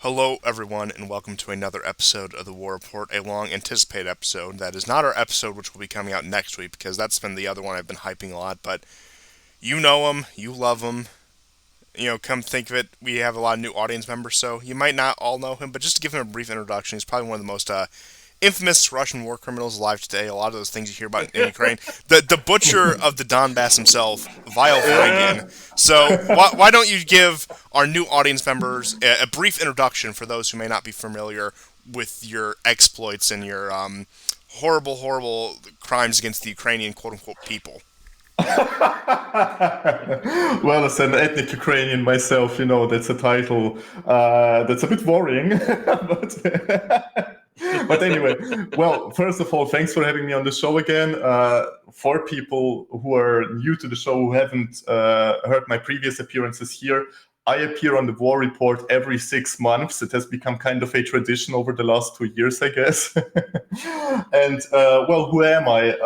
Hello, everyone, and welcome to another episode of the War Report, a long anticipated episode. That is not our episode, which will be coming out next week, because that's been the other one I've been hyping a lot. But you know him, you love him. Come think of it, we have a lot of new audience members, so you might not all know him, but just to give him a brief introduction, he's probably one of the most infamous Russian war criminals alive today. A lot of those things you hear about in Ukraine. The butcher of the Donbass himself, Vile Varangian. So why don't you give our new audience members a brief introduction for those who may not be familiar with your exploits and your horrible, horrible crimes against the Ukrainian quote-unquote people? Well, as an ethnic Ukrainian myself, that's a title that's a bit worrying. But anyway, well, first of all, thanks for having me on the show again. For people who are new to the show, who haven't heard my previous appearances here, I appear on the War Report every 6 months. It has become kind of a tradition over the last 2 years, I guess. And, well, who am I?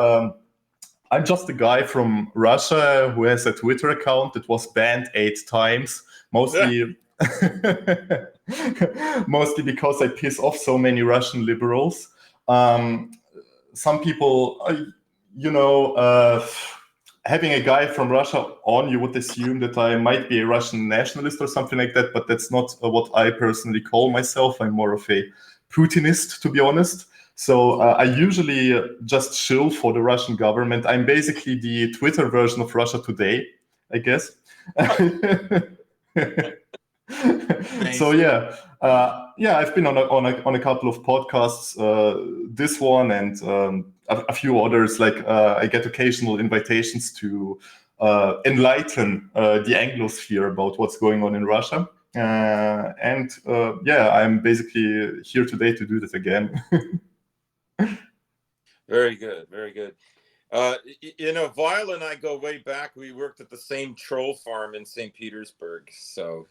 I'm just a guy from Russia who has a Twitter account that was banned 8 times, mostly mostly because I piss off so many Russian liberals. Some people, having a guy from Russia on, you would assume that I might be a Russian nationalist or something like that, but that's not what I personally call myself. I'm more of a Putinist, to be honest. So I usually just chill for the Russian government. I'm basically the Twitter version of Russia Today, I guess. So yeah, I've been on a couple of podcasts, this one and a few others. Like I get occasional invitations to enlighten the Anglosphere about what's going on in Russia. And I'm basically here today to do that again. Very good, very good. Vile and I go way back. We worked at the same troll farm in St. Petersburg. So,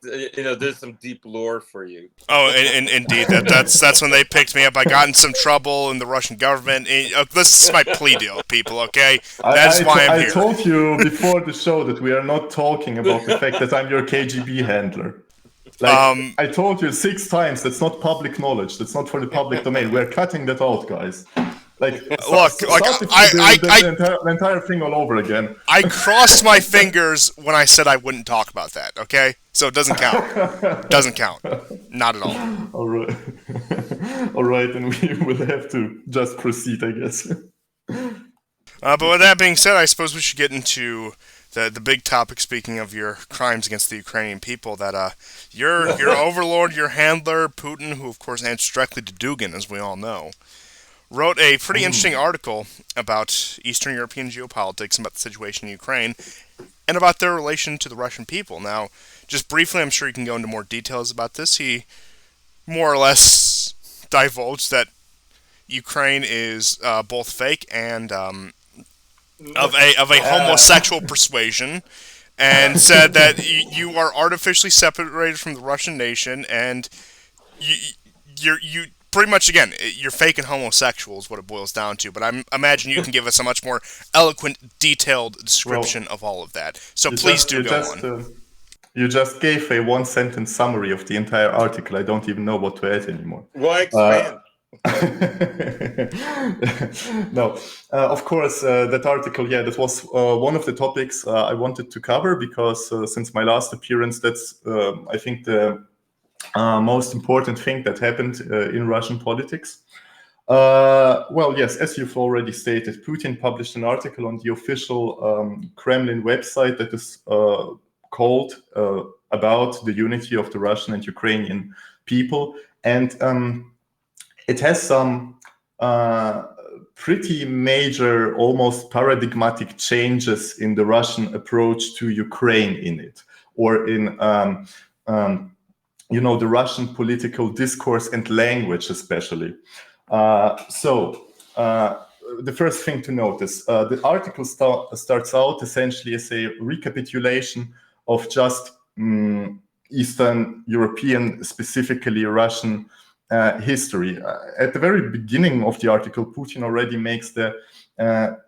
there's some deep lore for you. Oh, and indeed, that's when they picked me up. I got in some trouble in the Russian government. This is my plea deal, people. Okay, that's why I'm here. I told you before the show that we are not talking about the fact that I'm your KGB handler. I told you 6 times, that's not public knowledge. That's not for the public domain. We're cutting that out, guys. The entire thing all over again. I crossed my fingers when I said I wouldn't talk about that, okay? So it doesn't count. Doesn't count. Not at all. All right. All right, and we will have to just proceed, I guess. But with that being said, I suppose we should get into the big topic, speaking of your crimes against the Ukrainian people, that your overlord, your handler, Putin, who of course answers directly to Dugin, as we all know, wrote a pretty interesting article about Eastern European geopolitics, about the situation in Ukraine, and about their relation to the Russian people. Now, just briefly, I'm sure you can go into more details about this. He more or less divulged that Ukraine is both fake and of a homosexual persuasion, and said that you are artificially separated from the Russian nation, and you pretty much, again, you're fake and homosexual is what it boils down to. But I imagine you can give us a much more eloquent, detailed description of all of that. So please do go on. You just gave a 1-sentence summary of the entire article. I don't even know what to add anymore. Why expand? No, of course, that article, that was one of the topics I wanted to cover, because since my last appearance, that's, I think, the most important thing that happened in Russian politics. Well, yes, as you've already stated, Putin published an article on the official Kremlin website that is called about the unity of the Russian and Ukrainian people. And it has some pretty major, almost paradigmatic changes in the Russian approach to Ukraine in it, or in the Russian political discourse and language, especially. So the first thing to notice, the article starts out essentially as a recapitulation of just Eastern European, specifically Russian history. At the very beginning of the article, Putin already makes the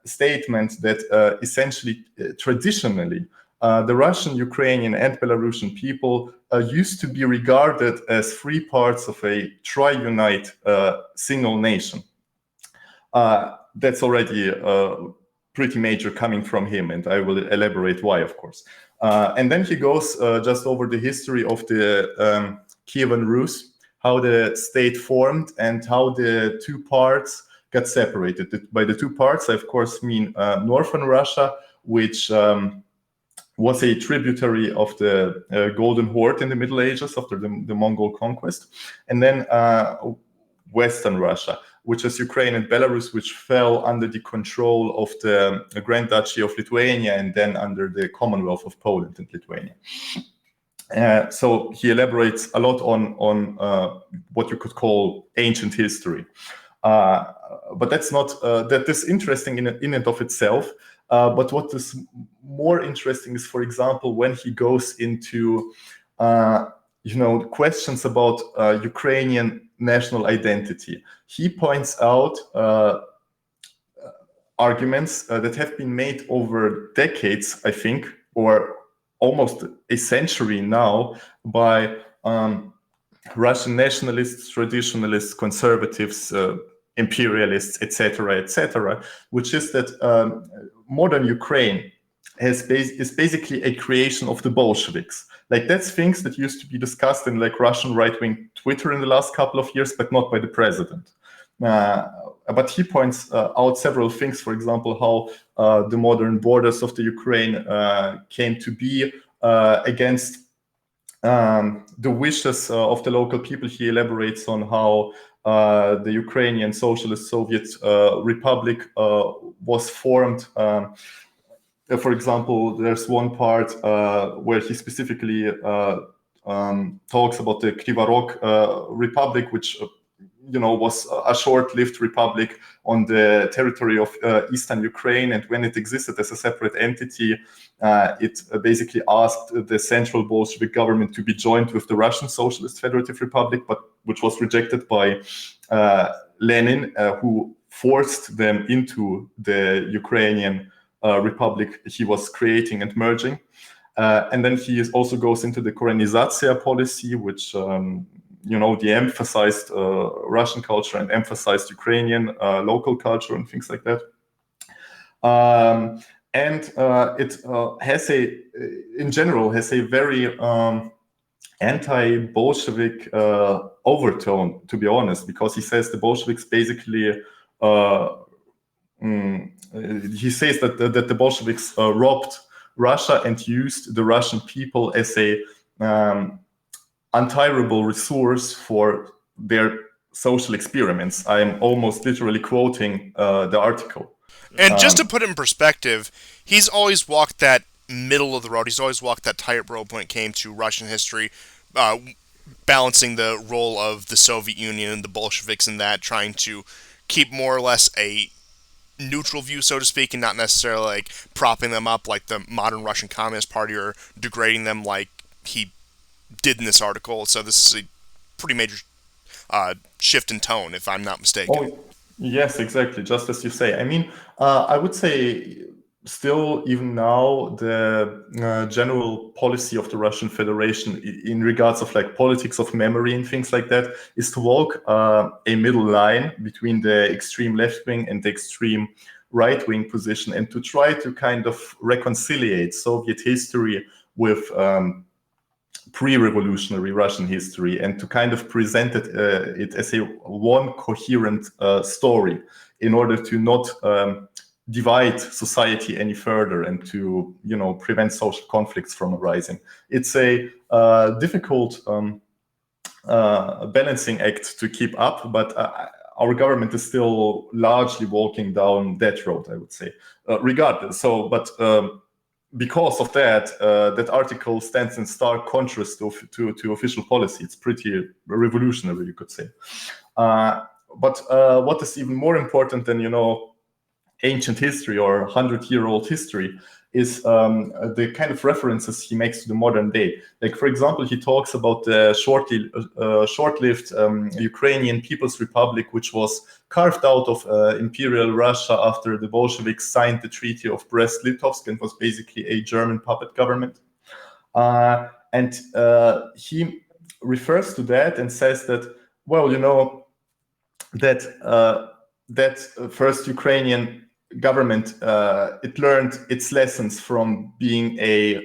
statement that essentially, traditionally, the Russian, Ukrainian, and Belarusian people used to be regarded as three parts of a triunite single nation. That's already pretty major coming from him, and I will elaborate why, of course. And then he goes just over the history of the Kievan Rus, how the state formed and how the two parts got separated. By the two parts, I of course mean northern Russia, which was a tributary of the Golden Horde in the Middle Ages after the Mongol conquest, and then Western Russia, which is Ukraine and Belarus, which fell under the control of the Grand Duchy of Lithuania and then under the Commonwealth of Poland and Lithuania. So he elaborates a lot on what you could call ancient history. But that's not that is interesting in and of itself. But what is more interesting is, for example, when he goes into questions about Ukrainian national identity. He points out arguments that have been made over decades, I think, or almost a century now, by Russian nationalists, traditionalists, conservatives, imperialists, etc., which is that modern Ukraine is basically a creation of the Bolsheviks. Like, that's things that used to be discussed in like Russian right-wing Twitter in the last couple of years, but not by the president. But he points out several things, for example, how the modern borders of the Ukraine came to be against the wishes of the local people. He elaborates on how the Ukrainian Socialist Soviet Republic was formed. For example, there's one part where he specifically talks about the Krivorog Republic, which was a short-lived republic on the territory of eastern Ukraine. And when it existed as a separate entity, it basically asked the central Bolshevik government to be joined with the Russian Socialist Federative Republic, but which was rejected by Lenin, who forced them into the Ukrainian republic he was creating and merging. And then he also goes into the Koreanization policy, which de-emphasized Russian culture and emphasized Ukrainian local culture and things like that. And it has in general, has a very anti-Bolshevik overtone, to be honest, because he says the Bolsheviks basically he says that the Bolsheviks robbed Russia and used the Russian people as a untirable resource for their social experiments. I'm almost literally quoting the article. And just to put it in perspective, he's always walked that middle of the road. He's always walked that tightrope when it came to Russian history, balancing the role of the Soviet Union and the Bolsheviks in that, trying to keep more or less a neutral view, so to speak, and not necessarily like propping them up like the modern Russian Communist Party or degrading them like he did in this article. So this is a pretty major shift in tone, if I'm not mistaken. Oh, yes, exactly. Just as you say. I mean, I would say still, even now, the general policy of the Russian Federation in regards of like politics of memory and things like that is to walk a middle line between the extreme left wing and the extreme right wing position, and to try to kind of reconciliate Soviet history with pre-revolutionary Russian history, and to kind of present it as a one coherent story in order to not divide society any further and to prevent social conflicts from arising. It's a difficult balancing act to keep up, but our government is still largely walking down that road, I would say, regardless. So, but because of that, that article stands in stark contrast to official policy. It's pretty revolutionary, you could say. But what is even more important than ancient history or 100-year-old history is the kind of references he makes to the modern day. Like, for example, he talks about the short-lived Ukrainian People's Republic, which was carved out of Imperial Russia after the Bolsheviks signed the Treaty of Brest-Litovsk and was basically a German puppet government. And he refers to that and says that, well, that first Ukrainian government it learned its lessons from being a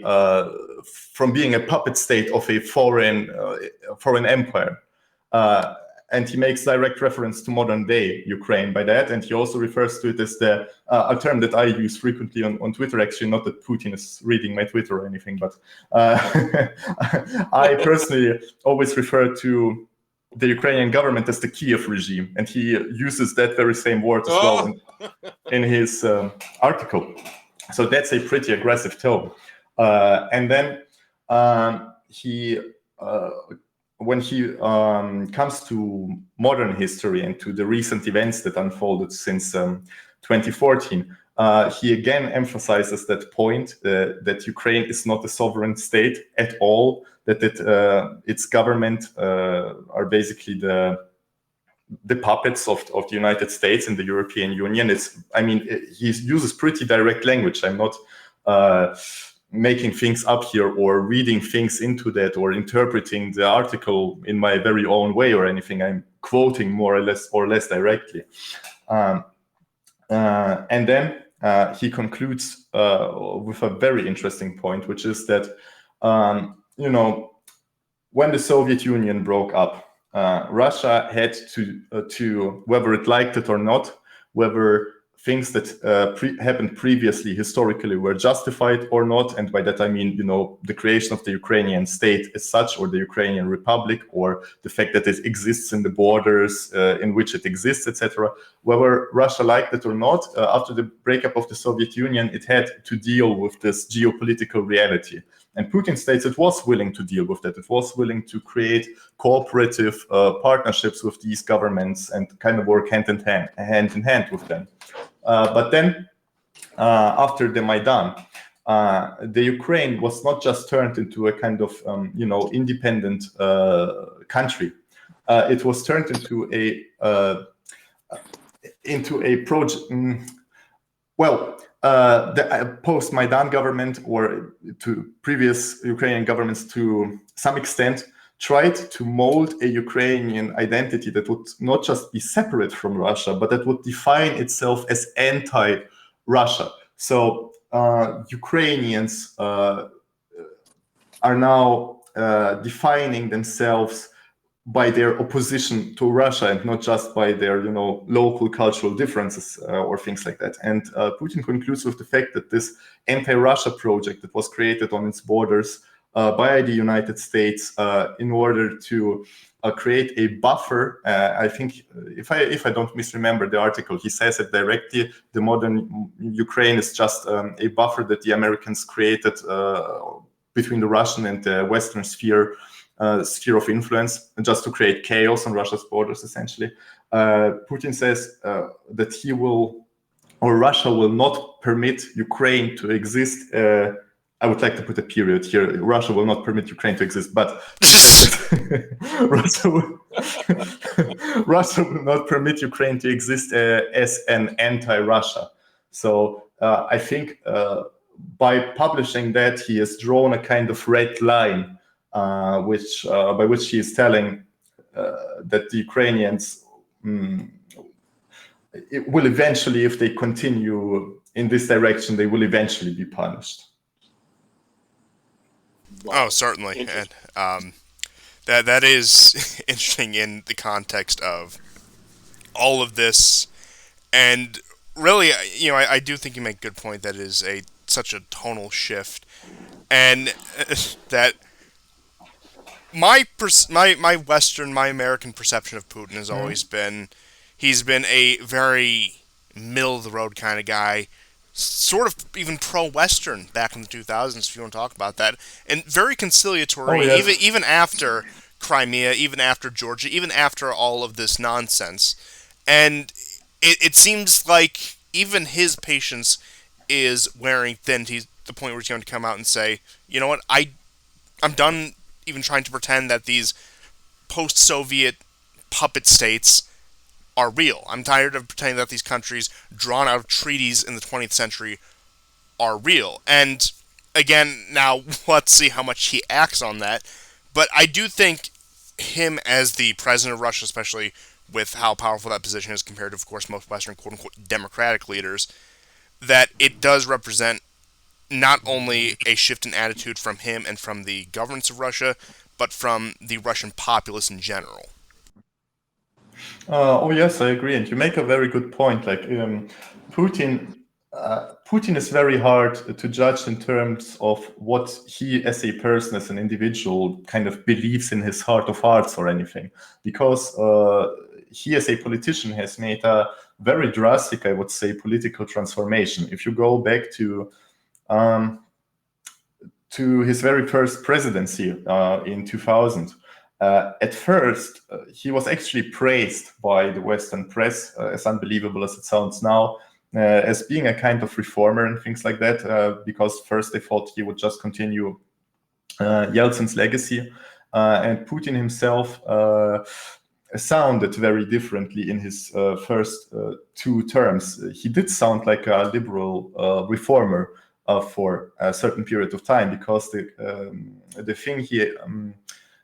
puppet state of a foreign empire, and he makes direct reference to modern day Ukraine by that, and he also refers to it as a term that I use frequently on Twitter. Actually, not that Putin is reading my Twitter or anything, but I personally always refer to the Ukrainian government as the Kiev regime, and he uses that very same word as well in his article. So that's a pretty aggressive tone. And then when he comes to modern history and to the recent events that unfolded since 2014, he again emphasizes that point that Ukraine is not a sovereign state at all, that its government are basically the puppets of the United States and the European Union. He uses pretty direct language. I'm not making things up here or reading things into that or interpreting the article in my very own way or anything. I'm quoting more or less directly. And then he concludes with a very interesting point, which is that, when the Soviet Union broke up, Russia had to, whether it liked it or not, whether things that happened previously historically were justified or not, and by that I mean, the creation of the Ukrainian state as such, or the Ukrainian Republic, or the fact that it exists in the borders in which it exists, etc. Whether Russia liked it or not, after the breakup of the Soviet Union, it had to deal with this geopolitical reality. And Putin states it was willing to deal with that. It was willing to create cooperative partnerships with these governments and kind of work hand in hand with them. But then, after the Maidan, the Ukraine was not just turned into a kind of, independent country. It was turned into a project. The post-Maidan government, or to previous Ukrainian governments, to some extent, tried to mold a Ukrainian identity that would not just be separate from Russia, but that would define itself as anti-Russia. So Ukrainians are now defining themselves by their opposition to Russia and not just by their, local cultural differences or things like that. And Putin concludes with the fact that this anti-Russia project that was created on its borders by the United States in order to create a buffer. I think, if I don't misremember the article, he says it directly. The modern Ukraine is just a buffer that the Americans created between the Russian and the Western sphere of influence, just to create chaos on Russia's borders, essentially. Putin says that he will, or Russia will not permit Ukraine to exist. I would like to put a period here. Russia will not permit Ukraine to exist, but Russia will not permit Ukraine to exist as an anti-Russia. So I think by publishing that, he has drawn a kind of red line, by which he is telling that the Ukrainians will eventually, if they continue in this direction, they will eventually be punished. Wow. Oh, certainly, and that is interesting in the context of all of this, and really, I do think you make a good point that it is such a tonal shift, and that my American perception of Putin has always been he's been a very middle of the road kind of guy, sort of even pro-Western back in the 2000s, if you want to talk about that, and very conciliatory, even after Crimea, even after Georgia, even after all of this nonsense. And it seems like even his patience is wearing thin to the point where he's going to come out and say, you know what, I'm done even trying to pretend that these post-Soviet puppet states are real. I'm tired of pretending that these countries drawn out of treaties in the 20th century are real. And again, now let's see how much he acts on that. But I do think him as the president of Russia, especially with how powerful that position is compared to, of course, most Western quote-unquote democratic leaders, that it does represent not only a shift in attitude from him and from the governance of Russia, but from the Russian populace in general. Oh yes, I agree, and you make a very good point. Like Putin, Putin is very hard to judge in terms of what he, as a person, as an individual, kind of believes in his heart of hearts or anything, because he, as a politician, has made a very drastic, I would say, political transformation. If you go back to his very first presidency in 2000. At first, he was actually praised by the Western press, as unbelievable as it sounds now, as being a kind of reformer and things like that, because first they thought he would just continue Yeltsin's legacy. And Putin himself sounded very differently in his first 2 terms. He did sound like a liberal reformer for a certain period of time, because the thing he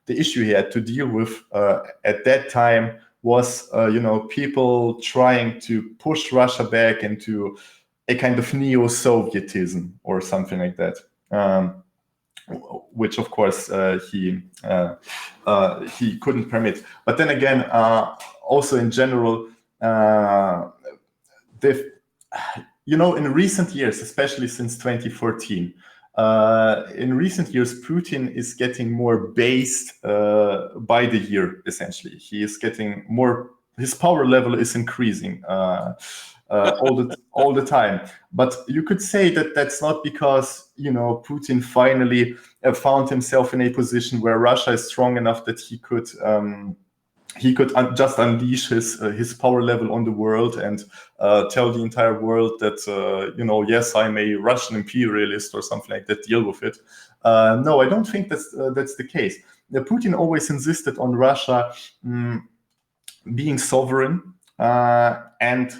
the issue he had to deal with at that time was, people trying to push Russia back into a kind of neo-Sovietism or something like that, which of course he couldn't permit. But then again, also in general, in recent years, especially since 2014. In recent years, Putin is getting more based by the year, essentially. He is getting more, his power level is increasing all the time. But you could say that that's not because, Putin finally found himself in a position where Russia is strong enough that he could just unleash his power level on the world and tell the entire world that, yes, I'm a Russian imperialist or something like that, deal with it. No, I don't think that's the case. Putin always insisted on Russia being sovereign, and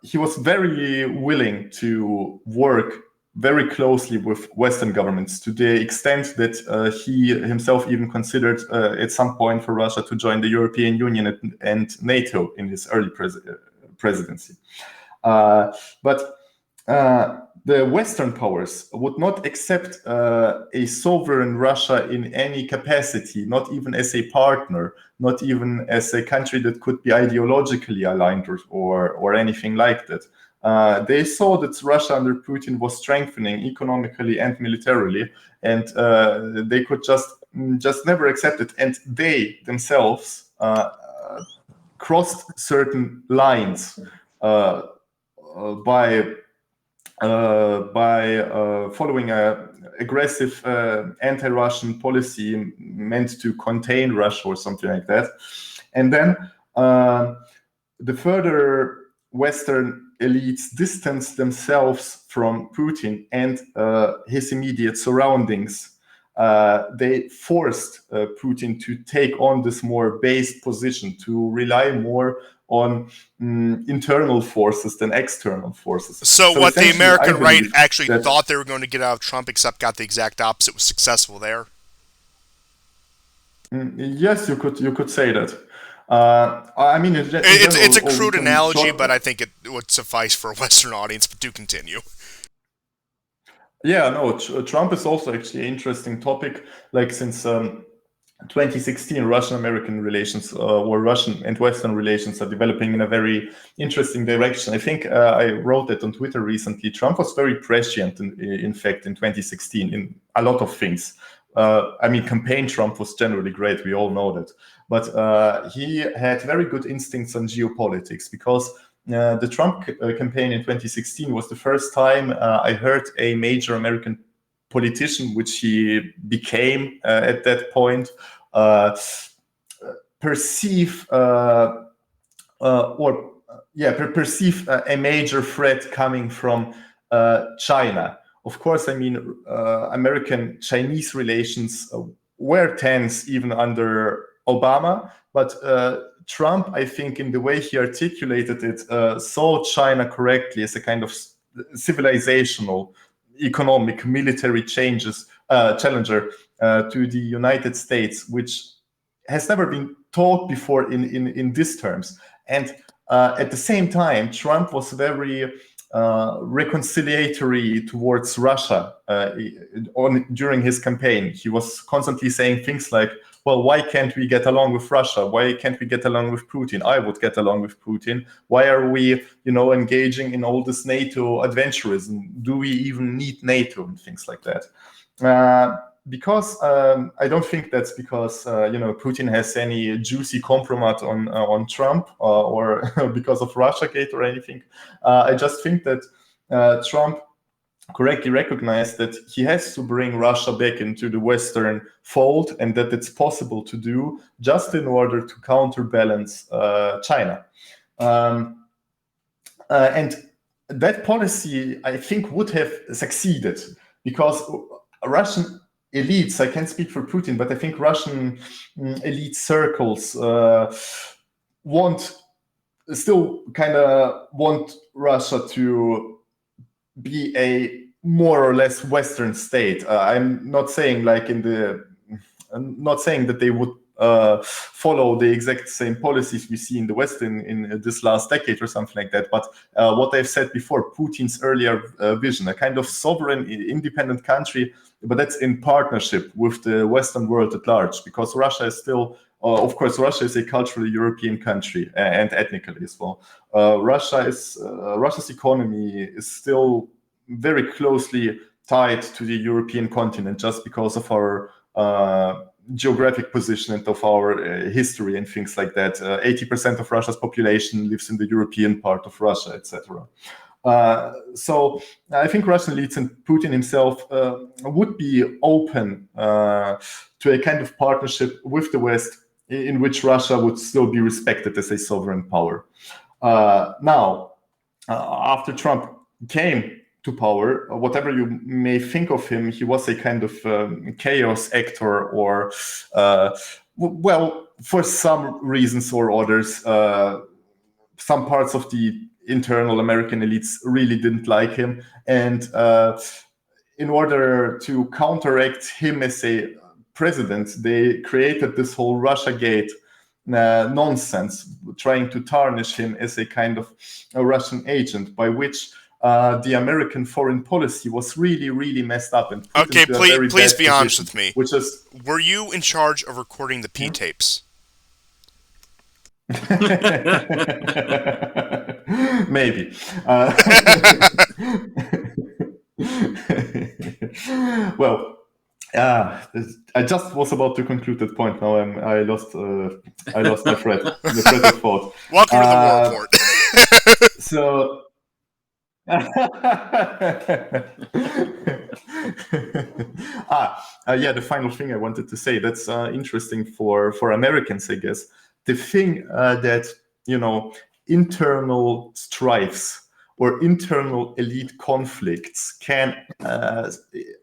he was very willing to work very closely with Western governments, to the extent that he himself even considered at some point for Russia to join the European Union and NATO in his early presidency. But the Western powers would not accept a sovereign Russia in any capacity, not even as a partner, not even as a country that could be ideologically aligned or anything like that. They saw that Russia under Putin was strengthening economically and militarily, and they could just never accept it. And they themselves crossed certain lines by following an aggressive anti-Russian policy meant to contain Russia or something like that. And then the further Western elites distanced themselves from Putin and his immediate surroundings. They forced Putin to take on this more based position, to rely more on internal forces than external forces. So what the American right actually thought they were going to get out of Trump, except got the exact opposite, was successful there? Yes, you could say that. I mean, it's a crude analogy, but I think it would suffice for a Western audience. But do continue. Yeah, no, Trump is also actually an interesting topic. Like since 2016, Russian-American relations or Russian and Western relations are developing in a very interesting direction. I think I wrote that on Twitter recently. Trump was very prescient, in fact, in 2016 in a lot of things. I mean, campaign Trump was generally great. We all know that. But he had very good instincts on geopolitics, because the Trump campaign in 2016 was the first time I heard a major American politician, which he became at that point, perceive or perceive a major threat coming from China. Of course, I mean, American-Chinese relations were tense even under Obama, but Trump, I think, in the way he articulated it, saw China correctly as a kind of civilizational, economic, military challenger to the United States, which has never been taught before in these terms. And at the same time, Trump was very reconciliatory towards Russia during his campaign. He was constantly saying things like, well, why can't we get along with Russia? Why can't we get along with Putin? I would get along with Putin. Why are we, engaging in all this NATO adventurism? Do we even need NATO and things like that? Because I don't think that's because Putin has any juicy compromise on Trump or because of Russiagate or anything. I just think that Trump correctly recognized that he has to bring Russia back into the Western fold, and that it's possible to do just in order to counterbalance China. And that policy, I think, would have succeeded because Russian elites, I can't speak for Putin, but I think Russian elite circles still kind of want Russia to be a more or less Western state. I'm not saying I'm not saying that they would follow the exact same policies we see in the West in this last decade or something like that. But what I've said before, Putin's earlier vision, a kind of sovereign, independent country, but that's in partnership with the Western world at large, because Russia is still, of course, Russia is a culturally European country and ethnically as well. Russia's economy is still very closely tied to the European continent just because of our geographic position and of our history and things like that. 80% of Russia's population lives in the European part of Russia, etc. So I think Russian elites and Putin himself would be open to a kind of partnership with the West in which Russia would still be respected as a sovereign power. Now, after Trump came to power, whatever you may think of him, he was a kind of chaos actor, or well, for some reasons or others, some parts of the internal American elites really didn't like him, and in order to counteract him as a president, they created this whole Russiagate nonsense, trying to tarnish him as a kind of a Russian agent, by which the American foreign policy was really, really messed up. And okay, please be honest with me. Which is, were you in charge of recording the P tapes? Maybe. Well, I just was about to conclude that point. Now I lost my thread. The thread of thought. Welcome to the war report. So. The final thing I wanted to say that's interesting for Americans, I guess. The thing that internal strifes or internal elite conflicts can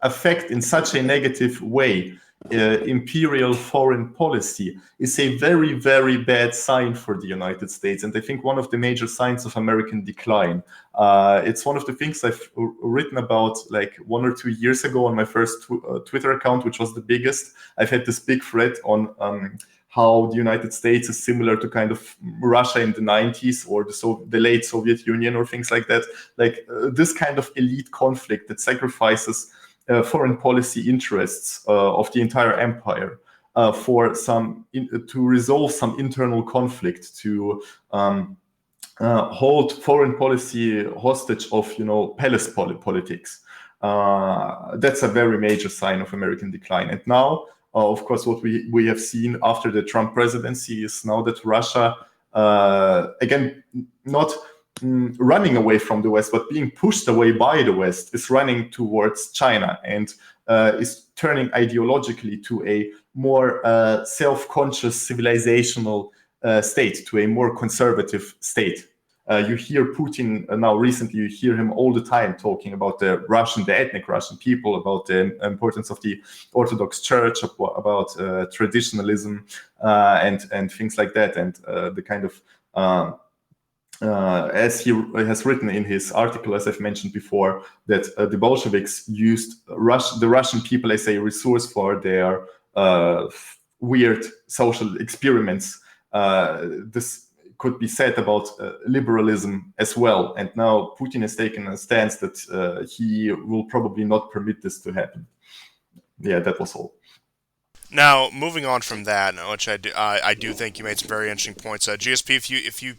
affect in such a negative way imperial foreign policy is a very, very bad sign for the United States. And I think one of the major signs of American decline. It's one of the things I've written about like 1 or 2 years ago on my first Twitter account, which was the biggest. I've had this big thread on how the United States is similar to kind of Russia in the 90s or the late Soviet Union or things like that. Like this kind of elite conflict that sacrifices foreign policy interests of the entire empire to resolve some internal conflict, to hold foreign policy hostage of palace politics. That's a very major sign of American decline. And now, of course, what we have seen after the Trump presidency is now that Russia, again, not running away from the West, but being pushed away by the West, is running towards China and is turning ideologically to a more self-conscious civilizational state, to a more conservative state. You hear Putin now recently. You hear him all the time talking about the ethnic Russian people, about the importance of the Orthodox Church, about traditionalism and things like that, and the kind of as he has written in his article, as I've mentioned before, that the Bolsheviks used the Russian people as a resource for their weird social experiments. This could be said about liberalism as well. And now Putin has taken a stance that he will probably not permit this to happen. Yeah, that was all. Now, moving on from that, which I do think you made some very interesting points. GSP, if you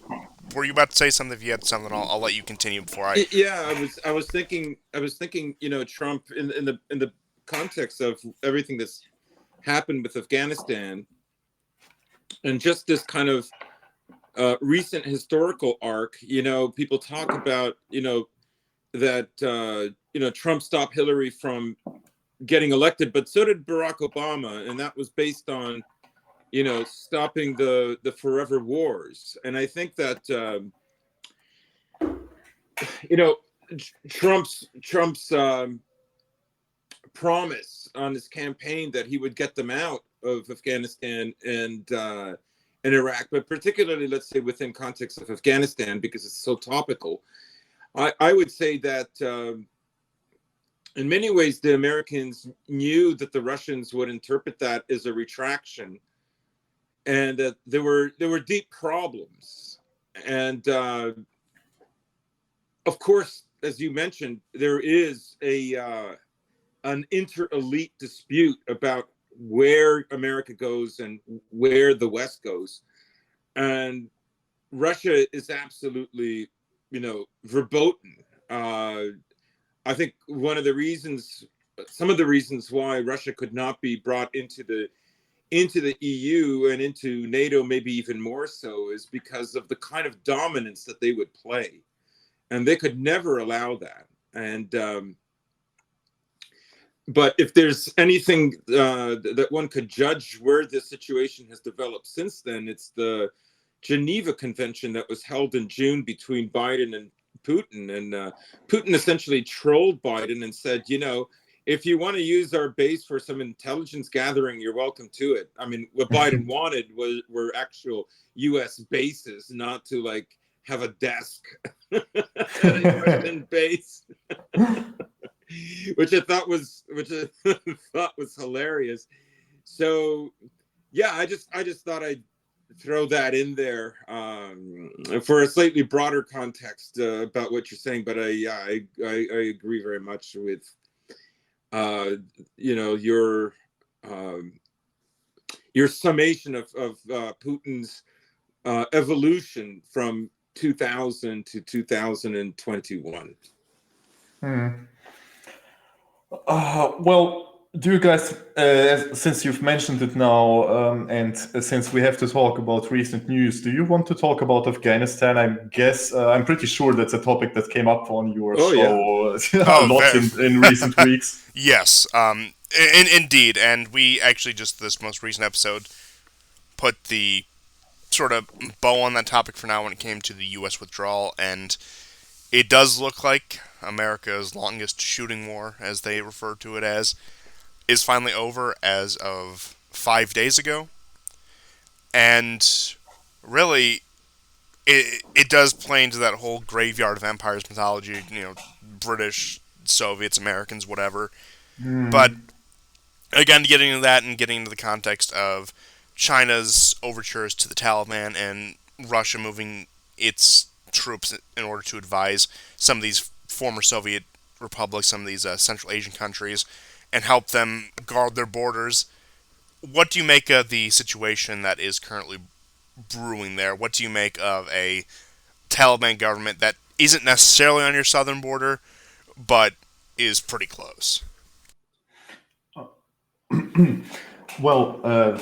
were you about to say something? If you had something, I'll let you continue before I. Yeah, I was thinking, Trump in the context of everything that's happened with Afghanistan, and just this kind of recent historical arc. People talk about that Trump stopped Hillary from getting elected, but so did Barack Obama, and that was based on stopping the forever wars. And I think that Trump's promise on his campaign that he would get them out of Afghanistan and Iraq, but particularly, let's say, within context of Afghanistan, because it's so topical, I would say that in many ways the Americans knew that the Russians would interpret that as a retraction, and that there were deep problems. And of course, as you mentioned, there is an inter-elite dispute about where America goes and where the West goes. And Russia is absolutely, verboten. I think some of the reasons why Russia could not be brought into the EU and into NATO, maybe even more so, is because of the kind of dominance that they would play. And they could never allow that. And but if there's anything that one could judge where this situation has developed since then, it's the Geneva Convention that was held in June between Biden and Putin. And Putin essentially trolled Biden and said, if you want to use our base for some intelligence gathering, you're welcome to it. I mean, what Biden wanted were actual U.S. bases, not to have a desk at a Russian base. which I thought was hilarious. So yeah, I just thought I'd throw that in there for a slightly broader context about what you're saying. But I agree very much with your summation of Putin's evolution from 2000 to 2021. Well, do you guys, since you've mentioned it now, and since we have to talk about recent news, do you want to talk about Afghanistan? I guess I'm pretty sure that's a topic that came up on your show a lot in recent weeks. Yes, indeed, and we actually just this most recent episode put the sort of bow on that topic for now when it came to the U.S. withdrawal, and it does look like America's longest shooting war, as they refer to it as, is finally over as of 5 days ago. And really, it does play into that whole graveyard of empires mythology, British, Soviets, Americans, whatever. But again, getting into that and getting into the context of China's overtures to the Taliban and Russia moving its troops in order to advise some of these former Soviet republics, some of these Central Asian countries, and help them guard their borders. What do you make of the situation that is currently brewing there? What do you make of a Taliban government that isn't necessarily on your southern border, but is pretty close? Well,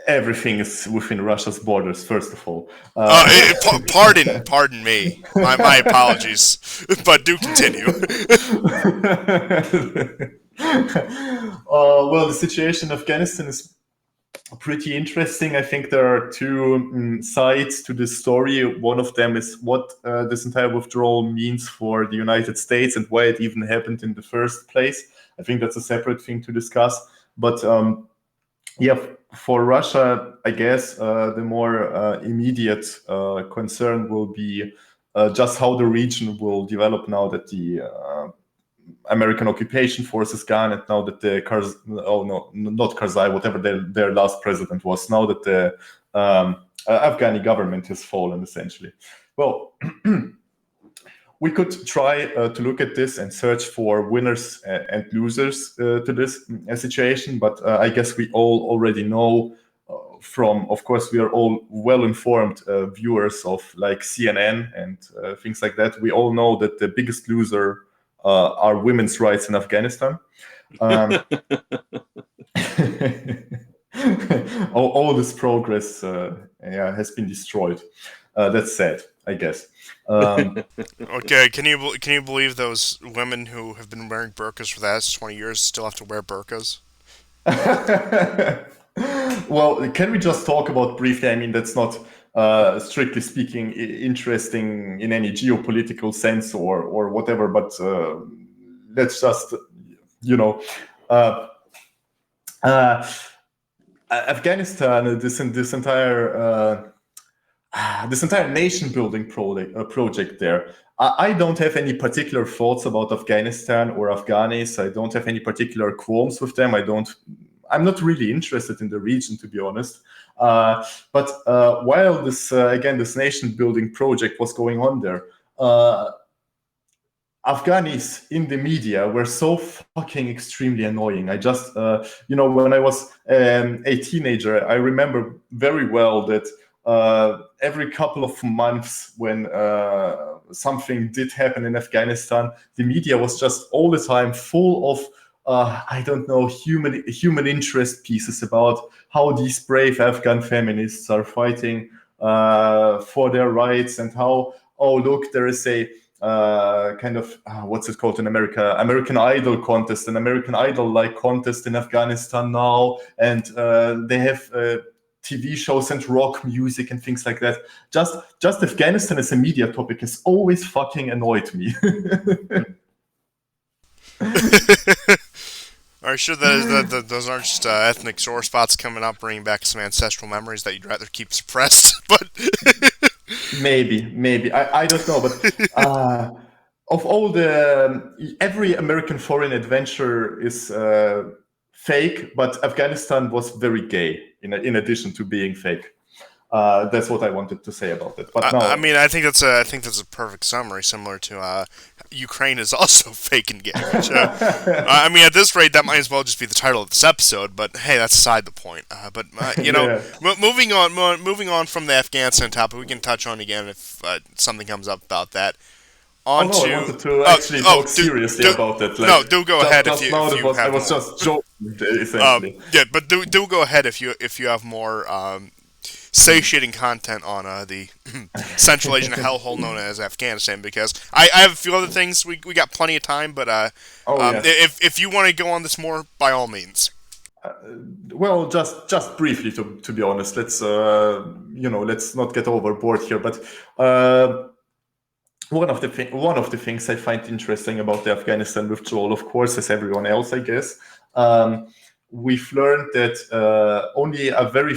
everything is within Russia's borders, first of all. Pardon me. My apologies, but do continue. Well, the situation in Afghanistan is pretty interesting. I think there are two sides to this story. One of them is what this entire withdrawal means for the United States and why it even happened in the first place. I think that's a separate thing to discuss. But yeah, for Russia, I guess the more immediate concern will be just how the region will develop now that the American occupation force is gone, and now that the not Karzai, whatever their last president was, now that the Afghani government has fallen, essentially. Well, we could try to look at this and search for winners and losers to this situation, but I guess we all already know of course, we are all well-informed viewers of like CNN and things like that. We all know that the biggest loser are women's rights in Afghanistan. All this progress has been destroyed. That's sad, I guess. Okay, can you believe those women who have been wearing burqas for the last 20 years still have to wear burqas? Well, can we just talk about briefly? I mean, that's not strictly speaking interesting in any geopolitical sense or whatever, but let's just, Afghanistan, this entire nation building project there. I don't have any particular thoughts about Afghanistan or Afghanis. I don't have any particular qualms with them. I'm not really interested in the region, to be honest. But while this nation building project was going on there, Afghanis in the media were so fucking extremely annoying. I just, when I was a teenager, I remember very well that every couple of months when something did happen in Afghanistan, the media was just all the time full of I don't know, human interest pieces about how these brave Afghan feminists are fighting for their rights, and how, oh look, there is a kind of what's it called in America, American Idol contest, an American Idol-like contest in Afghanistan now, and they have TV shows and rock music and things like that. Just Afghanistan as a media topic has always fucking annoyed me. Are you sure that those aren't just ethnic sore spots coming up, bringing back some ancestral memories that you'd rather keep suppressed? But maybe I don't know. But of all every American foreign adventure is fake, but Afghanistan was very gay. In addition to being fake. That's what I wanted to say about it. But no, I mean, I think that's a perfect summary, similar to Ukraine is also fake and gay. Which, I mean, at this rate, that might as well just be the title of this episode. But hey, that's aside the point. Moving on from the Afghanistan topic, we can touch on again if something comes up about that. I wanted to actually talk seriously about it. Like, no, do go ahead if you have. I was just joking, essentially. Yeah, but do go ahead if you have more satiating content on the Central Asian hellhole known as Afghanistan, because I have a few other things. We got plenty of time, but if you want to go on this more, by all means. Well, just briefly, to be honest, let's not get overboard here. But one of the things I find interesting about the Afghanistan withdrawal, of course, as everyone else, I guess, we've learned that only a very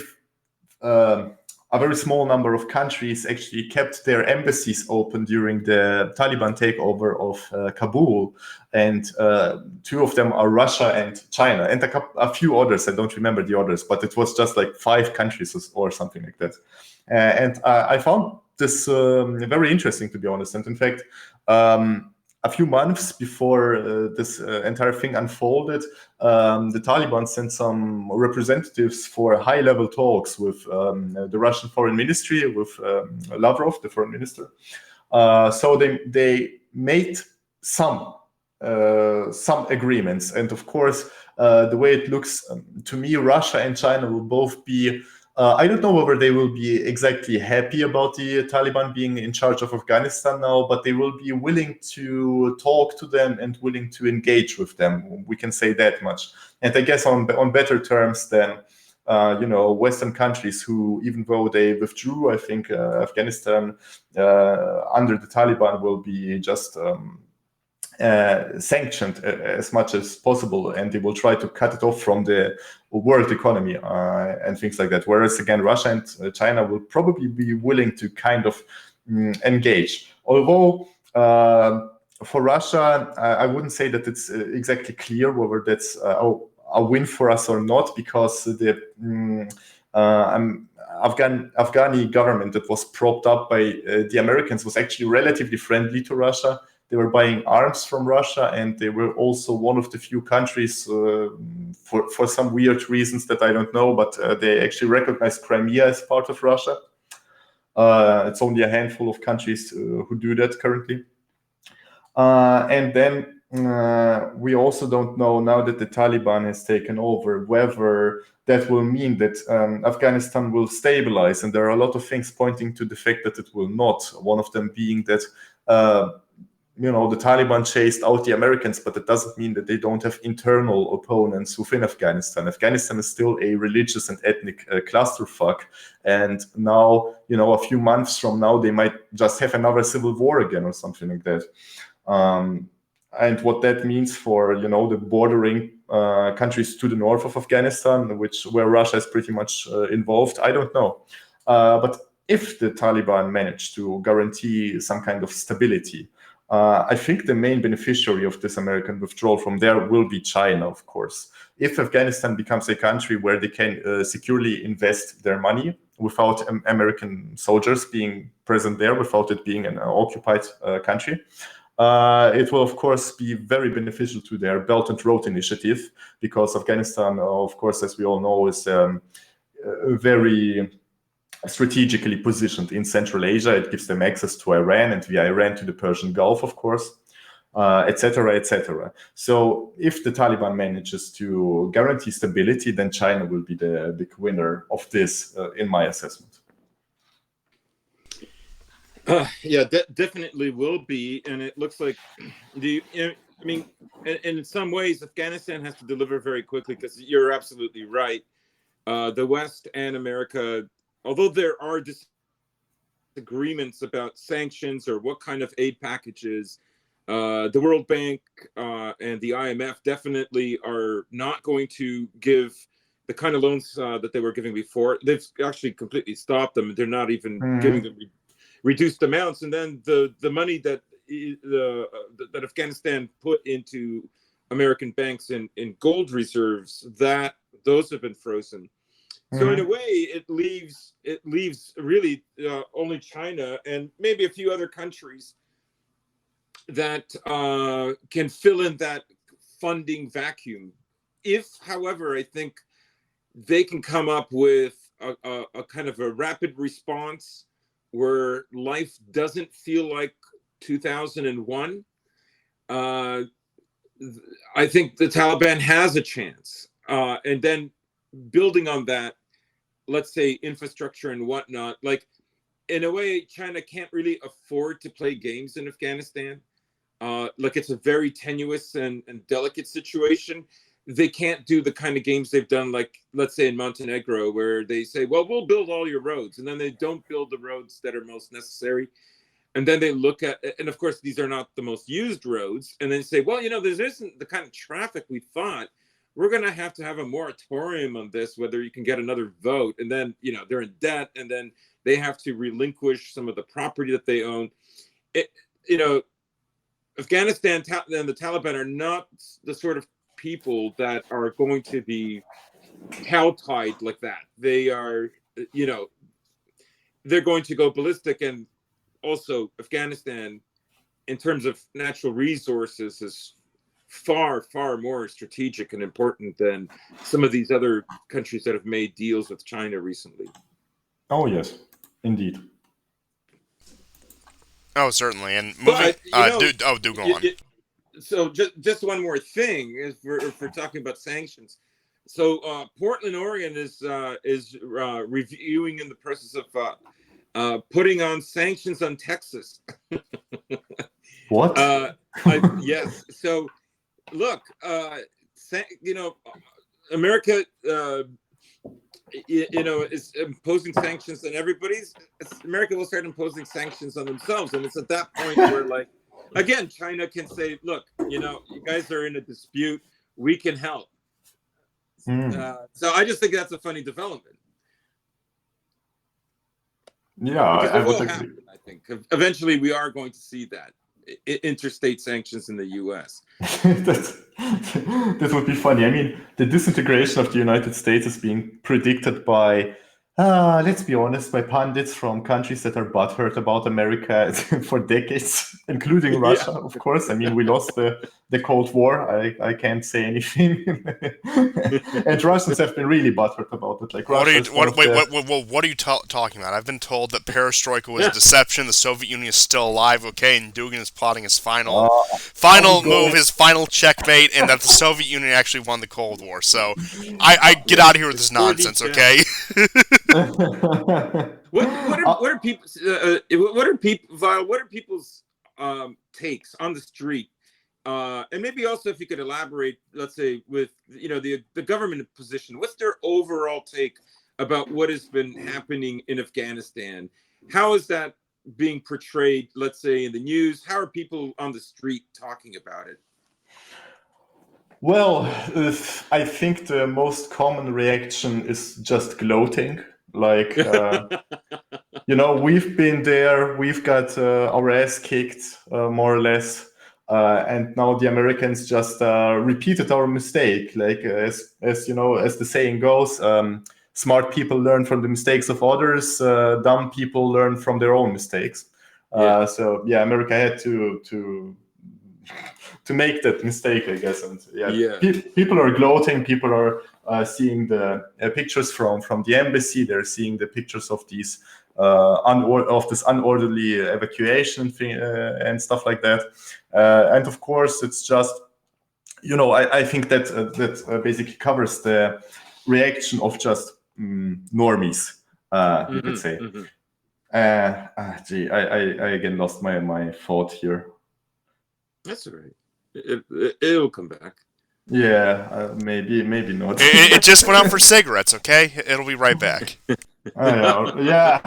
small number of countries actually kept their embassies open during the Taliban takeover of Kabul, and two of them are Russia and China, and a few others. I don't remember the others, but it was just like 5 countries or something like that. And I found this very interesting, to be honest. And in fact, a few months before this entire thing unfolded, the Taliban sent some representatives for high-level talks with the Russian foreign ministry, with Lavrov, the foreign minister. So they made some agreements, and of course, the way it looks to me, Russia and China will both be. I don't know whether they will be exactly happy about the Taliban being in charge of Afghanistan now, but they will be willing to talk to them and willing to engage with them. We can say that much. And I guess on better terms than Western countries who, even though they withdrew, I think Afghanistan under the Taliban will be just sanctioned as much as possible, and they will try to cut it off from the world economy and things like that. Whereas again, Russia and China will probably be willing to kind of engage. Although for Russia, I wouldn't say that it's exactly clear whether that's a win for us or not, because the Afghani government that was propped up by the Americans was actually relatively friendly to Russia. They were buying arms from Russia, and they were also one of the few countries, for some weird reasons that I don't know, but they actually recognized Crimea as part of Russia. It's only a handful of countries who do that currently. And then we also don't know, now that the Taliban has taken over, whether that will mean that Afghanistan will stabilize. And there are a lot of things pointing to the fact that it will not. One of them being that the Taliban chased out the Americans, but it doesn't mean that they don't have internal opponents within Afghanistan. Afghanistan is still a religious and ethnic clusterfuck. And now, a few months from now, they might just have another civil war again or something like that. And what that means for, the bordering countries to the north of Afghanistan, where Russia is pretty much involved, I don't know. But if the Taliban manage to guarantee some kind of stability, I think the main beneficiary of this American withdrawal from there will be China, of course. If Afghanistan becomes a country where they can securely invest their money without American soldiers being present there, without it being an occupied country, it will, of course, be very beneficial to their Belt and Road Initiative, because Afghanistan, of course, as we all know, is very strategically positioned in Central Asia. It gives them access to Iran, and via Iran to the Persian Gulf, of course, etc., etc. So if the Taliban manages to guarantee stability, then China will be the big winner of this, in my assessment. Definitely will be. And it looks like in some ways, Afghanistan has to deliver very quickly, because you're absolutely right. The West and America, although there are disagreements about sanctions or what kind of aid packages, the World Bank and the IMF definitely are not going to give the kind of loans that they were giving before. They've actually completely stopped them. They're not even giving them reduced amounts. And then the money that that Afghanistan put into American banks in gold reserves, those have been frozen. So in a way, it leaves really only China and maybe a few other countries that can fill in that funding vacuum. If, however, I think they can come up with a kind of a rapid response where life doesn't feel like 2001, I think the Taliban has a chance. And then building on that, let's say infrastructure and whatnot, like in a way, China can't really afford to play games in Afghanistan. Like it's a very tenuous and delicate situation. They can't do the kind of games they've done, like let's say in Montenegro, where they say, well, we'll build all your roads, and then they don't build the roads that are most necessary. And then they look at, and of course, these are not the most used roads, and then say, well, there isn't the kind of traffic we thought. We're going to have a moratorium on this, whether you can get another vote. And then, they're in debt, and then they have to relinquish some of the property that they own. Afghanistan and the Taliban are not the sort of people that are going to be cowtied like that. They are, they're going to go ballistic. And also Afghanistan, in terms of natural resources, is far, far more strategic and important than some of these other countries that have made deals with China recently. Oh, yes, indeed. Oh, certainly. And moving, do go on. So just one more thing is for talking about sanctions. So Portland, Oregon is reviewing in the process of putting on sanctions on Texas. What? Yes. So look, America is imposing sanctions on everybody's. America will start imposing sanctions on themselves, and it's at that point where, like, again, China can say, "Look, you guys are in a dispute. We can help." So I just think that's a funny development. Yeah, Because I it would will agree. happen. I think eventually we are going to see that interstate sanctions in the U.S. That would be funny. I mean, the disintegration of the United States is being predicted by, let's be honest, by pundits from countries that are butthurt about America for decades, including Russia, of course. I mean, we lost the Cold War. I can't say anything. And Russians have been really butthurt about it. Like, What are you? Russia is What are you talking about? I've been told that perestroika was a deception. The Soviet Union is still alive. Okay, and Dugin is plotting his final move, his final checkmate, and that the Soviet Union actually won the Cold War. So, I get out of here with this nonsense. Okay. What are people's takes on the street? And maybe also if you could elaborate, let's say, with the government position, what's their overall take about what has been happening in Afghanistan? How is that being portrayed, let's say, in the news? How are people on the street talking about it? Well, I think the most common reaction is just gloating. Like, we've been there, we've got our ass kicked, more or less. And now the Americans just repeated our mistake. Like, as the saying goes, smart people learn from the mistakes of others. Dumb people learn from their own mistakes. So America had to make that mistake, I guess. And people are gloating. People are seeing the pictures from the embassy. They're seeing the pictures of these this unorderly evacuation thing and stuff like that. And of course, it's just I think that basically covers the reaction of just normies, you could say. I again lost my thought here. That's all right. It'll come back. Yeah, maybe not. It just went out for cigarettes. Okay, it'll be right back. Yeah.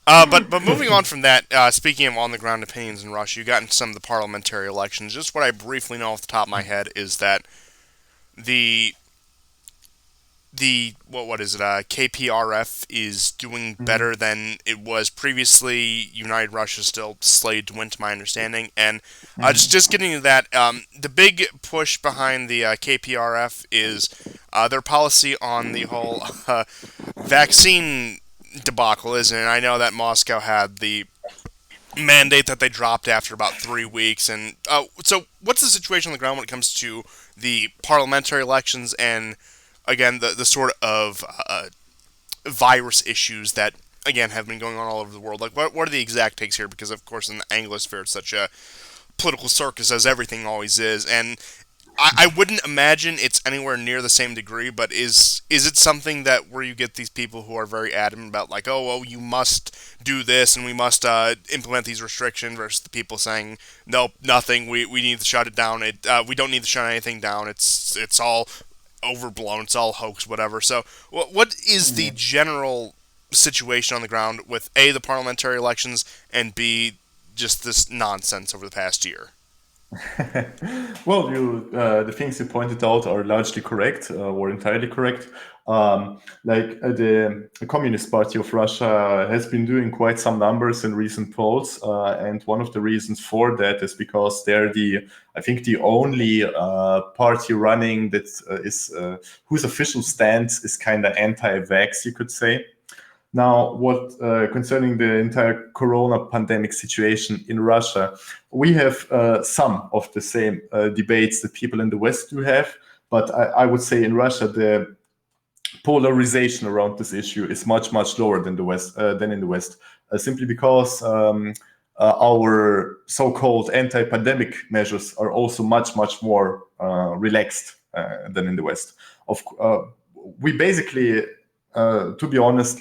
But moving on from that, speaking of on the ground opinions in Russia, you got into some of the parliamentary elections. Just what I briefly know off the top of my head is that the what is it? KPRF is doing better than it was previously. United Russia is still slated to win, to my understanding. And just getting to that, the big push behind the KPRF is their policy on the whole vaccine debacle, isn't it? I know that Moscow had the mandate that they dropped after about 3 weeks. And so what's the situation on the ground when it comes to the parliamentary elections and, again, the sort of virus issues that, again, have been going on all over the world? Like, what are the exact takes here? Because, of course, in the Anglosphere, it's such a political circus, as everything always is. And I wouldn't imagine it's anywhere near the same degree, but is it something that where you get these people who are very adamant about, like, oh, you must do this and we must implement these restrictions, versus the people saying, nope, nothing, we need to shut it down, we don't need to shut anything down, it's all overblown, it's all hoax, whatever. So what is the general situation on the ground with A, the parliamentary elections, and B, just this nonsense over the past year? Well, the things you pointed out are largely correct, or entirely correct. The Communist Party of Russia has been doing quite some numbers in recent polls, and one of the reasons for that is because they're I think the only party running that is whose official stance is kind of anti-vax, you could say. Now, what concerning the entire corona pandemic situation in Russia, we have some of the same debates that people in the West do have, but I would say in Russia the polarization around this issue is much lower than in the West, simply because our so-called anti-pandemic measures are also much more relaxed than in the West. We basically, to be honest,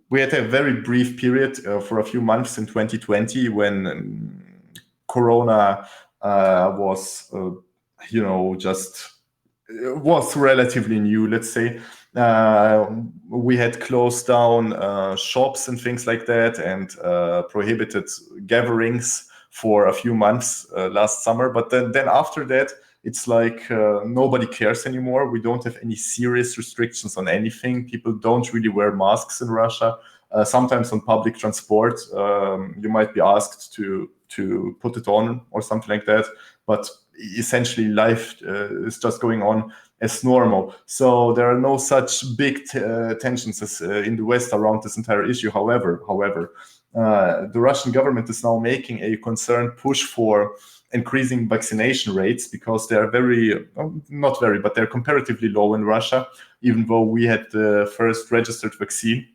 we had a very brief period for a few months in 2020 when Corona was, just was relatively new, let's say. We had closed down shops and things like that, and prohibited gatherings for a few months last summer. But then after that, it's like nobody cares anymore. We don't have any serious restrictions on anything. People don't really wear masks in Russia. Sometimes on public transport, you might be asked to put it on or something like that. But essentially, life is just going on as normal. So there are no such big tensions as in the West around this entire issue. However, the Russian government is now making a concerned push for increasing vaccination rates, because they are not very, but they're comparatively low in Russia, even though we had the first registered vaccine.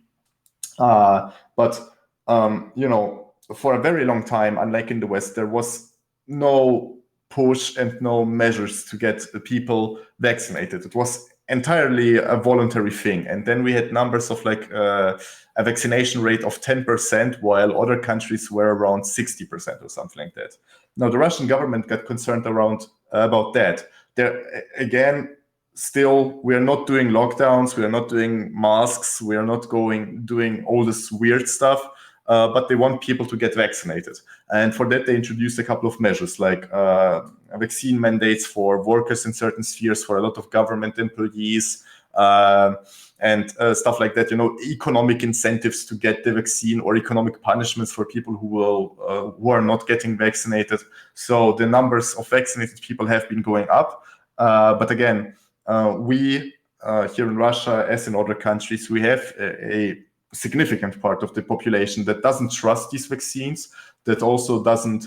But for a very long time, unlike in the West, there was no push and no measures to get people vaccinated. It was entirely a voluntary thing. And then we had numbers of like a vaccination rate of 10%, while other countries were around 60% or something like that. Now, the Russian government got concerned about that. There, again, still, we are not doing lockdowns, we are not doing masks, we are not doing all this weird stuff. But they want people to get vaccinated. And for that, they introduced a couple of measures, like vaccine mandates for workers in certain spheres, for a lot of government employees, and stuff like that. Economic incentives to get the vaccine, or economic punishments for people who are not getting vaccinated. So the numbers of vaccinated people have been going up. But again, we here in Russia, as in other countries, we have a significant part of the population that doesn't trust these vaccines, that also doesn't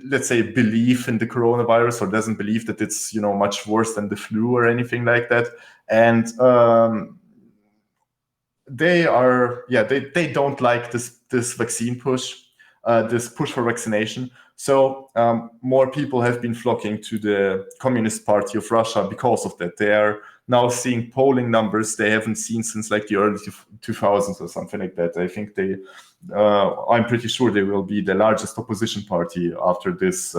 let's say, believe in the coronavirus, or doesn't believe that it's much worse than the flu or anything like that. And they don't like this vaccine push, this push for vaccination. So more people have been flocking to the Communist Party of Russia because of that. They are now seeing polling numbers they haven't seen since like the early 2000s or something like that. I think I'm pretty sure they will be the largest opposition party after this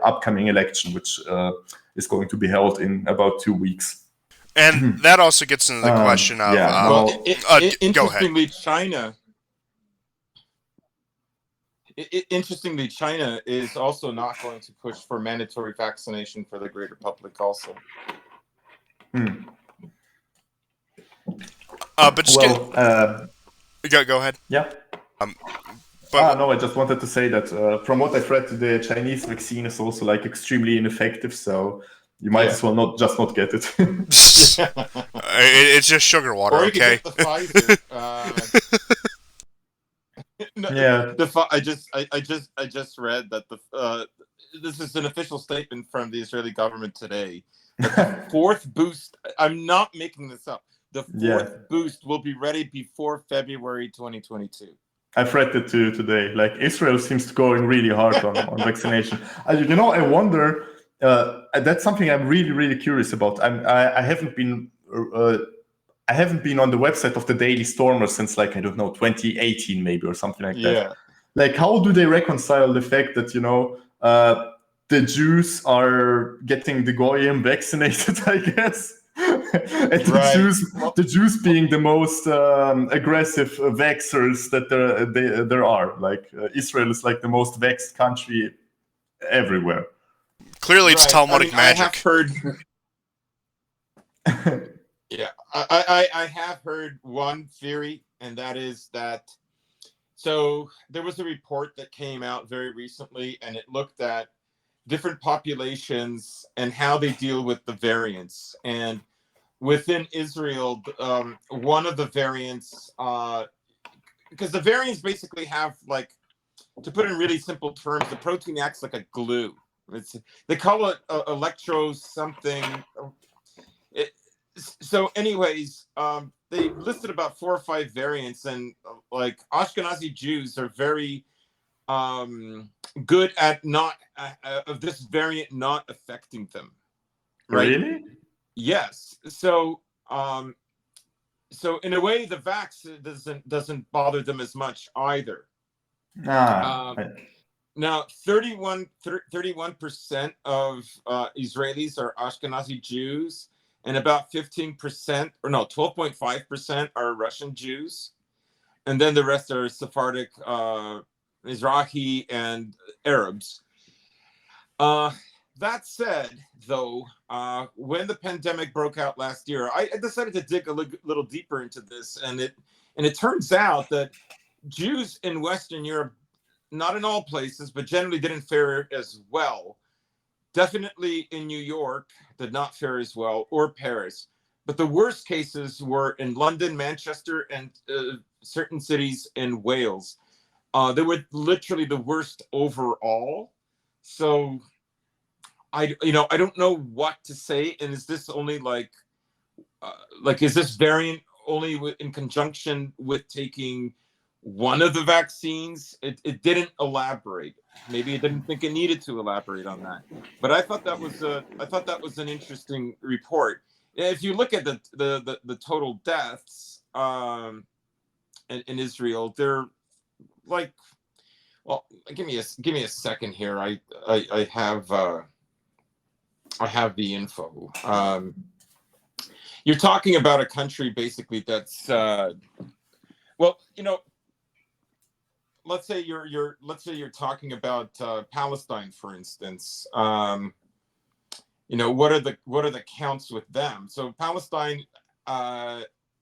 upcoming election, which is going to be held in about 2 weeks. And that also gets into the question of... interestingly, go ahead. Interestingly, China is also not going to push for mandatory vaccination for the greater public also. But just go ahead. Yeah. No, I just wanted to say that from what I've read, the Chinese vaccine is also like extremely ineffective. So you might as well not get it. It's just sugar water, or you okay? Can get the Pfizer. I just read that this is an official statement from the Israeli government today. The fourth boost, I'm not making this up, the fourth boost will be ready before February 2022. I've read it too today. Like, Israel seems to go in really hard on vaccination. I wonder, that's something I'm really, really curious about. I haven't been on the website of the Daily Stormer since, like, I don't know, 2018 maybe, or something like that. Like, how do they reconcile the fact that, the Jews are getting the Goyim vaccinated, I guess? And the Jews being the most aggressive vaxxers that there are. Like, Israel is like the most vaxxed country everywhere. Clearly, it's Talmudic magic. I have heard... Yeah, I have heard one theory, and that is that, so there was a report that came out very recently, and it looked at different populations and how they deal with the variants. And within Israel, one of the variants, because the variants basically have, like, to put it in really simple terms, the protein acts like a glue. They call it electro something. So anyways, they listed about 4 or 5 variants, and like Ashkenazi Jews are very good at of this variant not affecting them. Right? Really? Yes. So in a way, the vax doesn't bother them as much either. Now, 31% of Israelis are Ashkenazi Jews, and about 15%, or no, 12.5% are Russian Jews. And then the rest are Sephardic, Mizrahi, and Arabs. That said, though, when the pandemic broke out last year, I decided to dig a little deeper into this, and it turns out that Jews in Western Europe, not in all places, but generally didn't fare as well. Definitely in New York, did not fare as well, or Paris. But the worst cases were in London, Manchester, and certain cities in Wales. They were literally the worst overall. So I don't know what to say. And is this only is this variant only in conjunction with taking one of the vaccines? It didn't elaborate. Maybe it didn't think it needed to elaborate on that. But I thought that was an interesting report. If you look at the total deaths in Israel, they're like, well, give me a second here. I have the info. You're talking about a country basically that's well, let's say you're talking about Palestine, for instance. What are the counts with them? So Palestine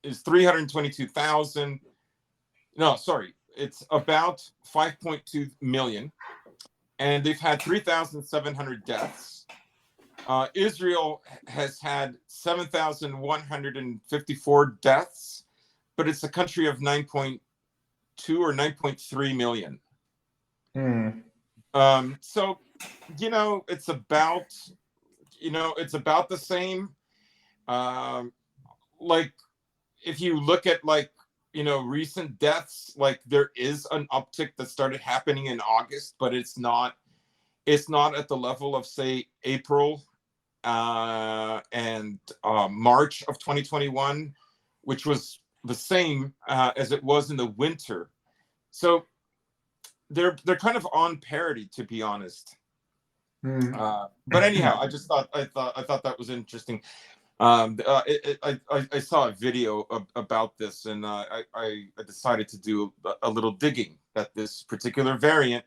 is 322,000. No, sorry, it's about 5.2 million, and they've had 3,700 deaths. Israel has had 7,154 deaths, but it's a country of 9.2 or 9.3 million. So, it's about the same. If you look at recent deaths, there is an uptick that started happening in August, but it's not at the level of, say, April and March of 2021, which was the same as it was in the winter. So they're kind of on parity, to be honest. But anyhow, I thought that was interesting. I saw a video about this, and I decided to do a little digging that this particular variant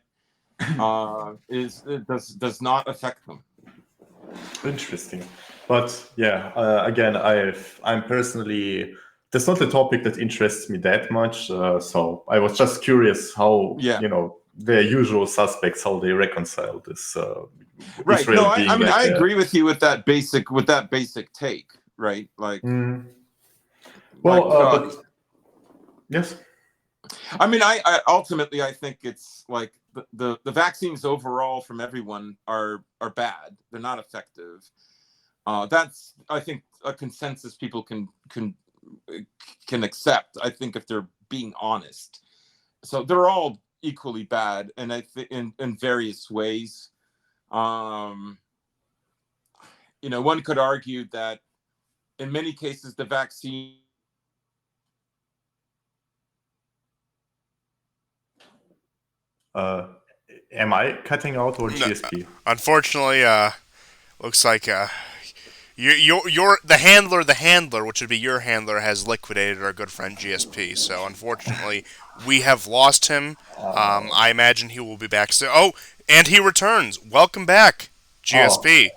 does not affect them. Interesting. But yeah, again, I'm personally, that's not a topic that interests me that much. So I was just curious how, the usual suspects, how they reconcile this. Right. Israel No, I agree with you with that basic take, right? Like, but yes. I ultimately, I think it's like the vaccines overall from everyone are bad. They're not effective. That's, I think, a consensus people can accept, I think, if they're being honest. So they're all equally bad, and I think in various ways. One could argue that in many cases the vaccine. Am I cutting out or GSP? No, unfortunately, looks like your the handler, which would be your handler, has liquidated our good friend GSP. So unfortunately, we have lost him. I imagine he will be back soon. Oh, and he returns. Welcome back, GSP.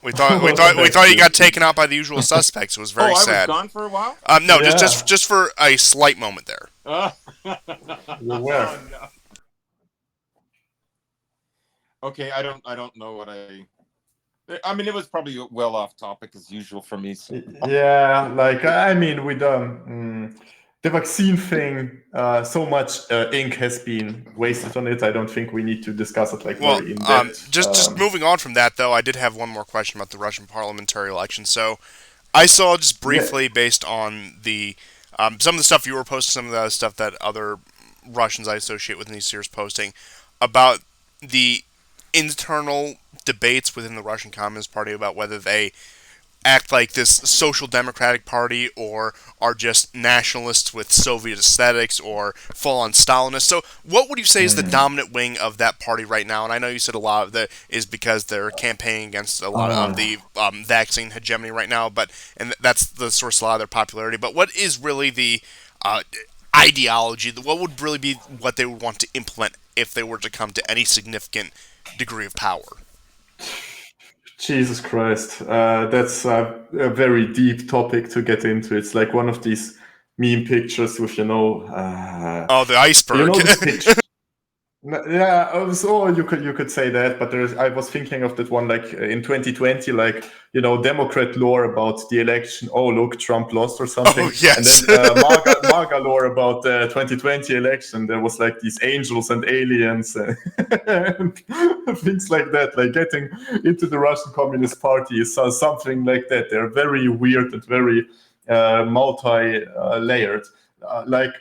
We thought you got taken out by the usual suspects. It was very sad. I was gone for a while. No, just for a slight moment there. You were. Oh, no. Okay, I don't know what I mean, it was probably well off topic as usual for me. So. Yeah, with the vaccine thing, so much ink has been wasted on it. I don't think we need to discuss it very in depth. Just moving on from that, though, I did have one more question about the Russian parliamentary election. So, I saw just briefly, based on the some of the stuff you were posting, some of the stuff that other Russians I associate with Nisir's posting, about the internal debates within the Russian Communist Party about whether they act like this social democratic party, or are just nationalists with Soviet aesthetics, or full-on Stalinists. So what would you say is the dominant wing of that party right now? And I know you said a lot of that is because they're campaigning against a lot of the vaccine hegemony right now, and that's the source of a lot of their popularity. But what is really the ideology? What would really be what they would want to implement if they were to come to any significant degree of power? Jesus Christ, that's a very deep topic to get into. It's like one of these meme pictures with, Oh, the iceberg. this picture. Yeah, so you could say that, but I was thinking of that one, like in 2020, like Democrat lore about the election. Oh, look, Trump lost or something. Oh, yes. And then MAGA lore about the 2020 election. There was like these angels and aliens and things like that. Like getting into the Russian Communist Party is something like that. They're very weird and very multi-layered.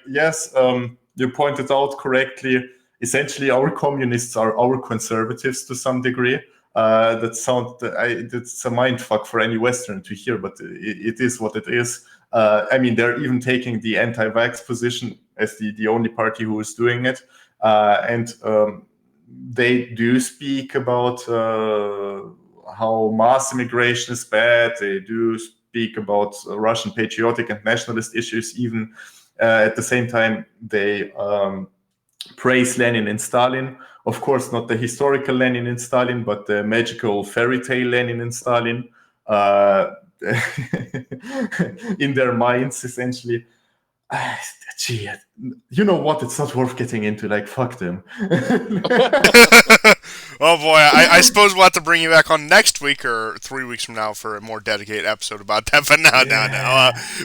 Yes, you pointed out correctly. Essentially, our communists are our conservatives to some degree. That's a mind fuck for any Western to hear, but it is what it is. They're even taking the anti-vax position as the only party who is doing it, and they do speak about how mass immigration is bad. They do speak about Russian patriotic and nationalist issues. Even at the same time, they praise Lenin and Stalin. Of course, not the historical Lenin and Stalin, but the magical fairy tale Lenin and Stalin. In their minds, essentially. Gee, you know what? It's not worth getting into. Like, fuck them. Oh boy, I suppose we'll have to bring you back on next week or 3 weeks from now for a more dedicated episode about that. But no.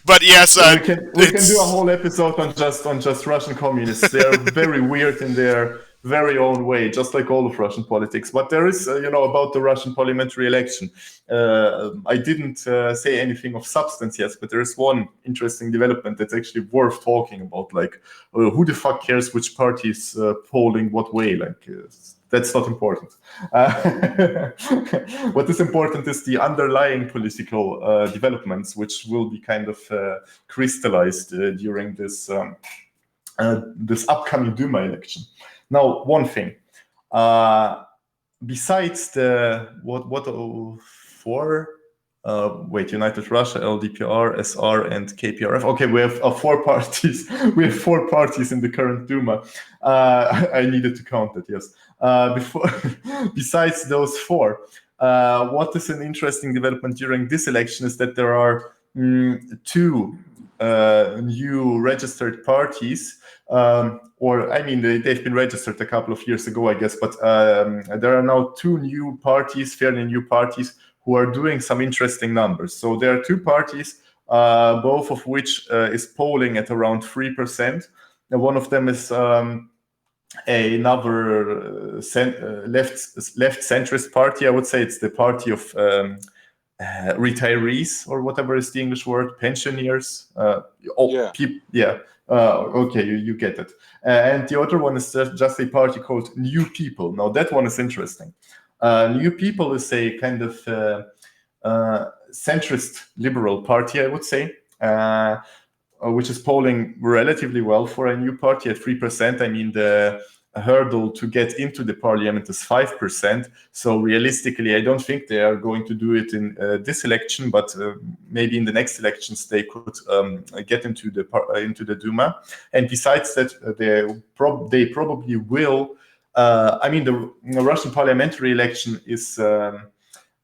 But yes, we can do a whole episode on just Russian communists. They're very weird in their very own way, just like all of Russian politics. But there is, about the Russian parliamentary election. I didn't say anything of substance yet, but there is one interesting development that's actually worth talking about. Like, who the fuck cares which party is polling what way? Like, that's not important. What is important is the underlying political developments, which will be kind of crystallized during this upcoming Duma election. Now, one thing, besides the United Russia, LDPR, SR, and KPRF. Okay, we have 4 parties. We have 4 parties in the current Duma. I needed to count it. Yes. Besides those 4, what is an interesting development during this election is that there are 2 new registered parties. They've been registered a couple of years ago, I guess, but there are now 2 new parties, fairly new parties, who are doing some interesting numbers. So there are 2 parties, both of which is polling at around 3%. And one of them is another left centrist party. I would say it's the party of retirees, or whatever is the English word, pensioners. Okay, you get it. And the other one is just a party called New People. Now that one is interesting. New People is a kind of centrist liberal party, I would say, which is polling relatively well for a new party at 3%. I mean, the hurdle to get into the parliament is 5%. So realistically, I don't think they are going to do it in this election, but maybe in the next elections they could get into the Duma. And besides that, they probably will. The Russian parliamentary election is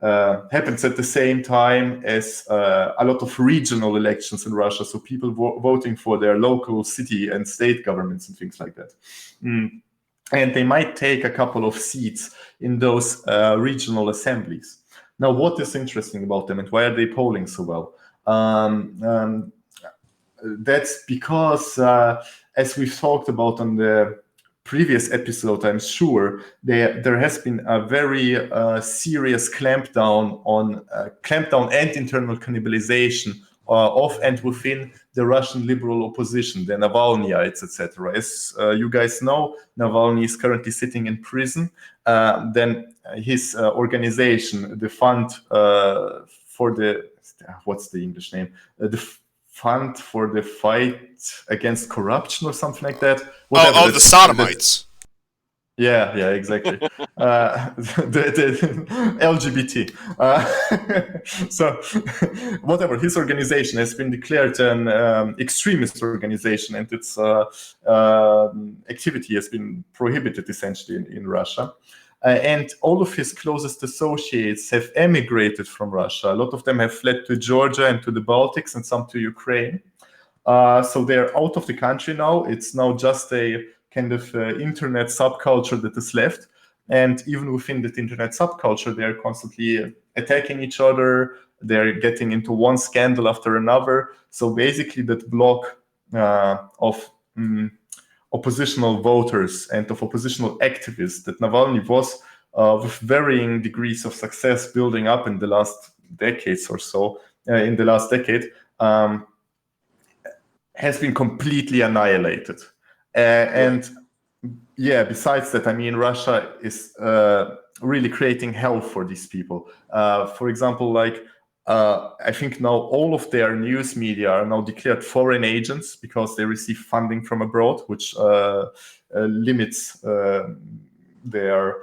happens at the same time as a lot of regional elections in Russia. So people voting for their local city and state governments and things like that. And they might take a couple of seats in those regional assemblies. Now, what is interesting about them and why are they polling so well? That's because, as we've talked about on the previous episode, I'm sure there has been a very serious clampdown and internal cannibalization of and within the Russian liberal opposition, the Navalnyites, etc. As you guys know, Navalny is currently sitting in prison. Then his organization, the Fund for the what's the English name? The Fund for the Fight Against Corruption or something like that. Whatever, the Sodomites. Yeah, exactly. The LGBT. So, whatever, his organization has been declared an extremist organization, and its activity has been prohibited essentially in Russia. And all of his closest associates have emigrated from Russia. A lot of them have fled to Georgia and to the Baltics, and some to Ukraine. So they're out of the country now. It's now just a kind of internet subculture that is left. And even within that internet subculture, they're constantly attacking each other. They're getting into one scandal after another. So basically that block of oppositional voters and of oppositional activists that Navalny was with varying degrees of success building up in the last decades or so, in the last decade, has been completely annihilated. And yeah, besides that, I mean, Russia is really creating hell for these people. For example, like, I think now all of their news media are now declared foreign agents because they receive funding from abroad, which limits their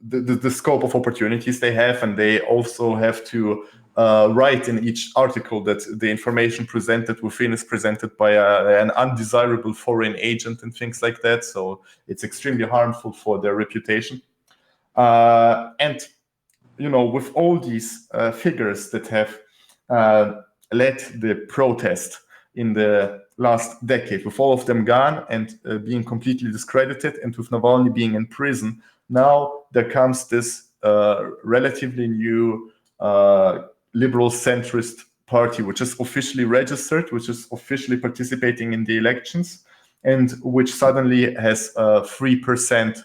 the scope of opportunities they have, and they also have to write in each article that the information presented within is presented by an undesirable foreign agent and things like that. So it's extremely harmful for their reputation. And you know, with all these figures that have led the protest in the last decade, with all of them gone and being completely discredited, and with Navalny being in prison, now there comes this relatively new liberal centrist party, which is officially registered, which is officially participating in the elections, and which suddenly has 3%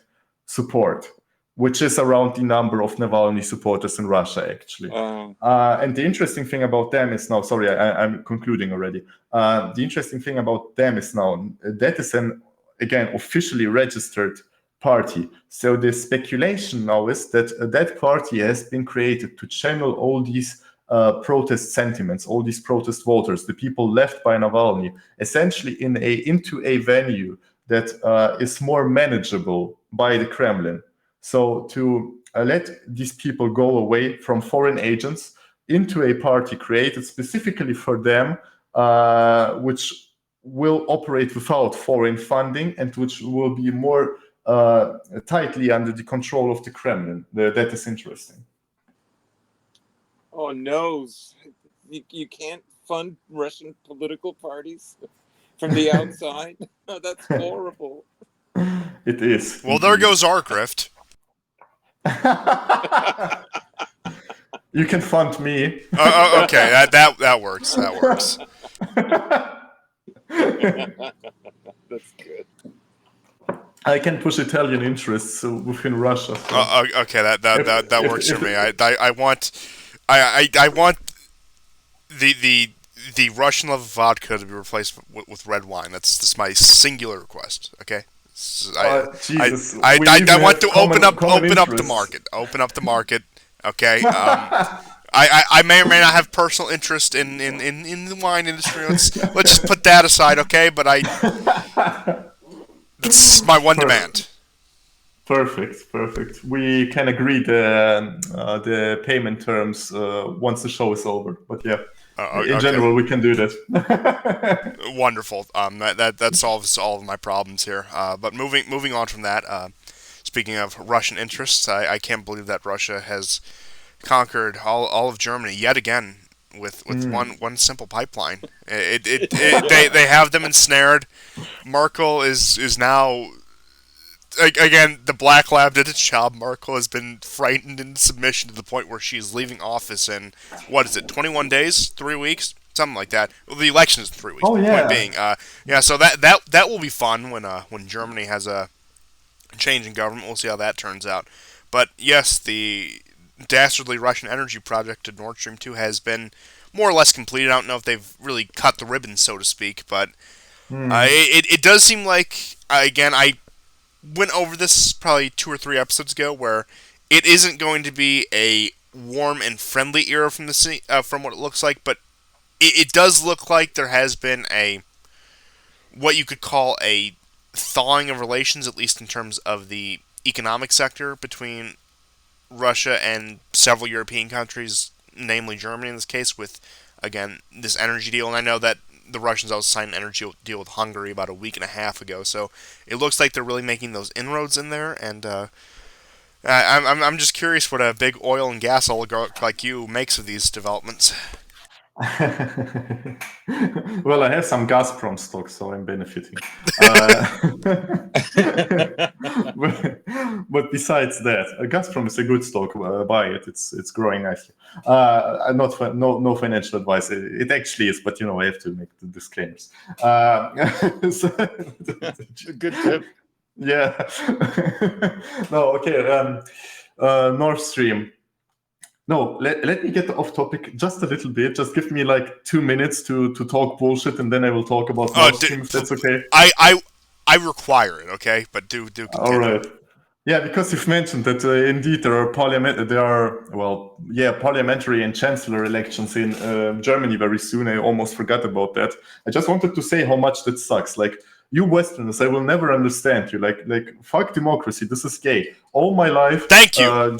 support, which is around the number of Navalny supporters in Russia, actually. And the interesting thing about them is now, sorry, I'm concluding already. The interesting thing about them is now, that is an, again, officially registered party. So the speculation now is that that party has been created to channel all these protest sentiments, all these protest voters, the people left by Navalny, essentially into a venue that is more manageable by the Kremlin. So to let these people go away from foreign agents into a party created specifically for them, which will operate without foreign funding and which will be more tightly under the control of the Kremlin. That is interesting. Oh no, you can't fund Russian political parties from the outside? Oh, that's horrible. It is. Well, there goes our grift. You can fund me. Okay, that works. That works. That's good. I can push Italian interests within Russia. So. Okay, that works for me. I want the Russian love of vodka to be replaced with red wine. That's my singular request. Okay. Jesus. I want to open up the market. Open up the market. Okay. I may or may not have personal interest in the wine industry. Let's just put that aside, okay? But that's my one demand. Perfect. We can agree the payment terms once the show is over. But yeah, in general, we can do that. Wonderful. That solves all of my problems here. But moving on from that, speaking of Russian interests, I can't believe that Russia has conquered all of Germany yet again with one simple pipeline. They have them ensnared. Merkel is now. Again, the Black Lab did its job. Merkel has been frightened into submission to the point where she's leaving office in, 21 days? 3 weeks? Something like that. Well, the election is in 3 weeks. Oh, the yeah. point being, so that will be fun when Germany has a change in government. We'll see how that turns out. But yes, the dastardly Russian energy project to Nord Stream 2 has been more or less completed. I don't know if they've really cut the ribbon, so to speak, but it does seem like, again, I went over this probably 2 or 3 episodes ago, where it isn't going to be a warm and friendly era from from what it looks like, but it does look like there has been what you could call a thawing of relations, at least in terms of the economic sector between Russia and several European countries, namely Germany in this case, with, again, this energy deal. And I know that the Russians also signed an energy deal with Hungary about a week and a half ago, so it looks like they're really making those inroads in there, and I'm just curious what a big oil and gas oligarch like you makes of these developments. Well, I have some Gazprom stock, so I'm benefiting. But besides that, Gazprom is a good stock. Buy it; it's growing nicely. No financial advice. It actually is, but I have to make the disclaimers. Good tip. Yeah. No. Okay. Nord Stream. No, let me get off topic just a little bit. Just give me like 2 minutes to talk bullshit, and then I will talk about Nord Stream, if that's okay. I require it, okay? But do continue. All right. Yeah, because you've mentioned that indeed there are parliamentary and chancellor elections in Germany very soon. I almost forgot about that. I just wanted to say how much that sucks. Like, you Westerners, I will never understand you. Like fuck democracy. This is gay. All my life. Thank you.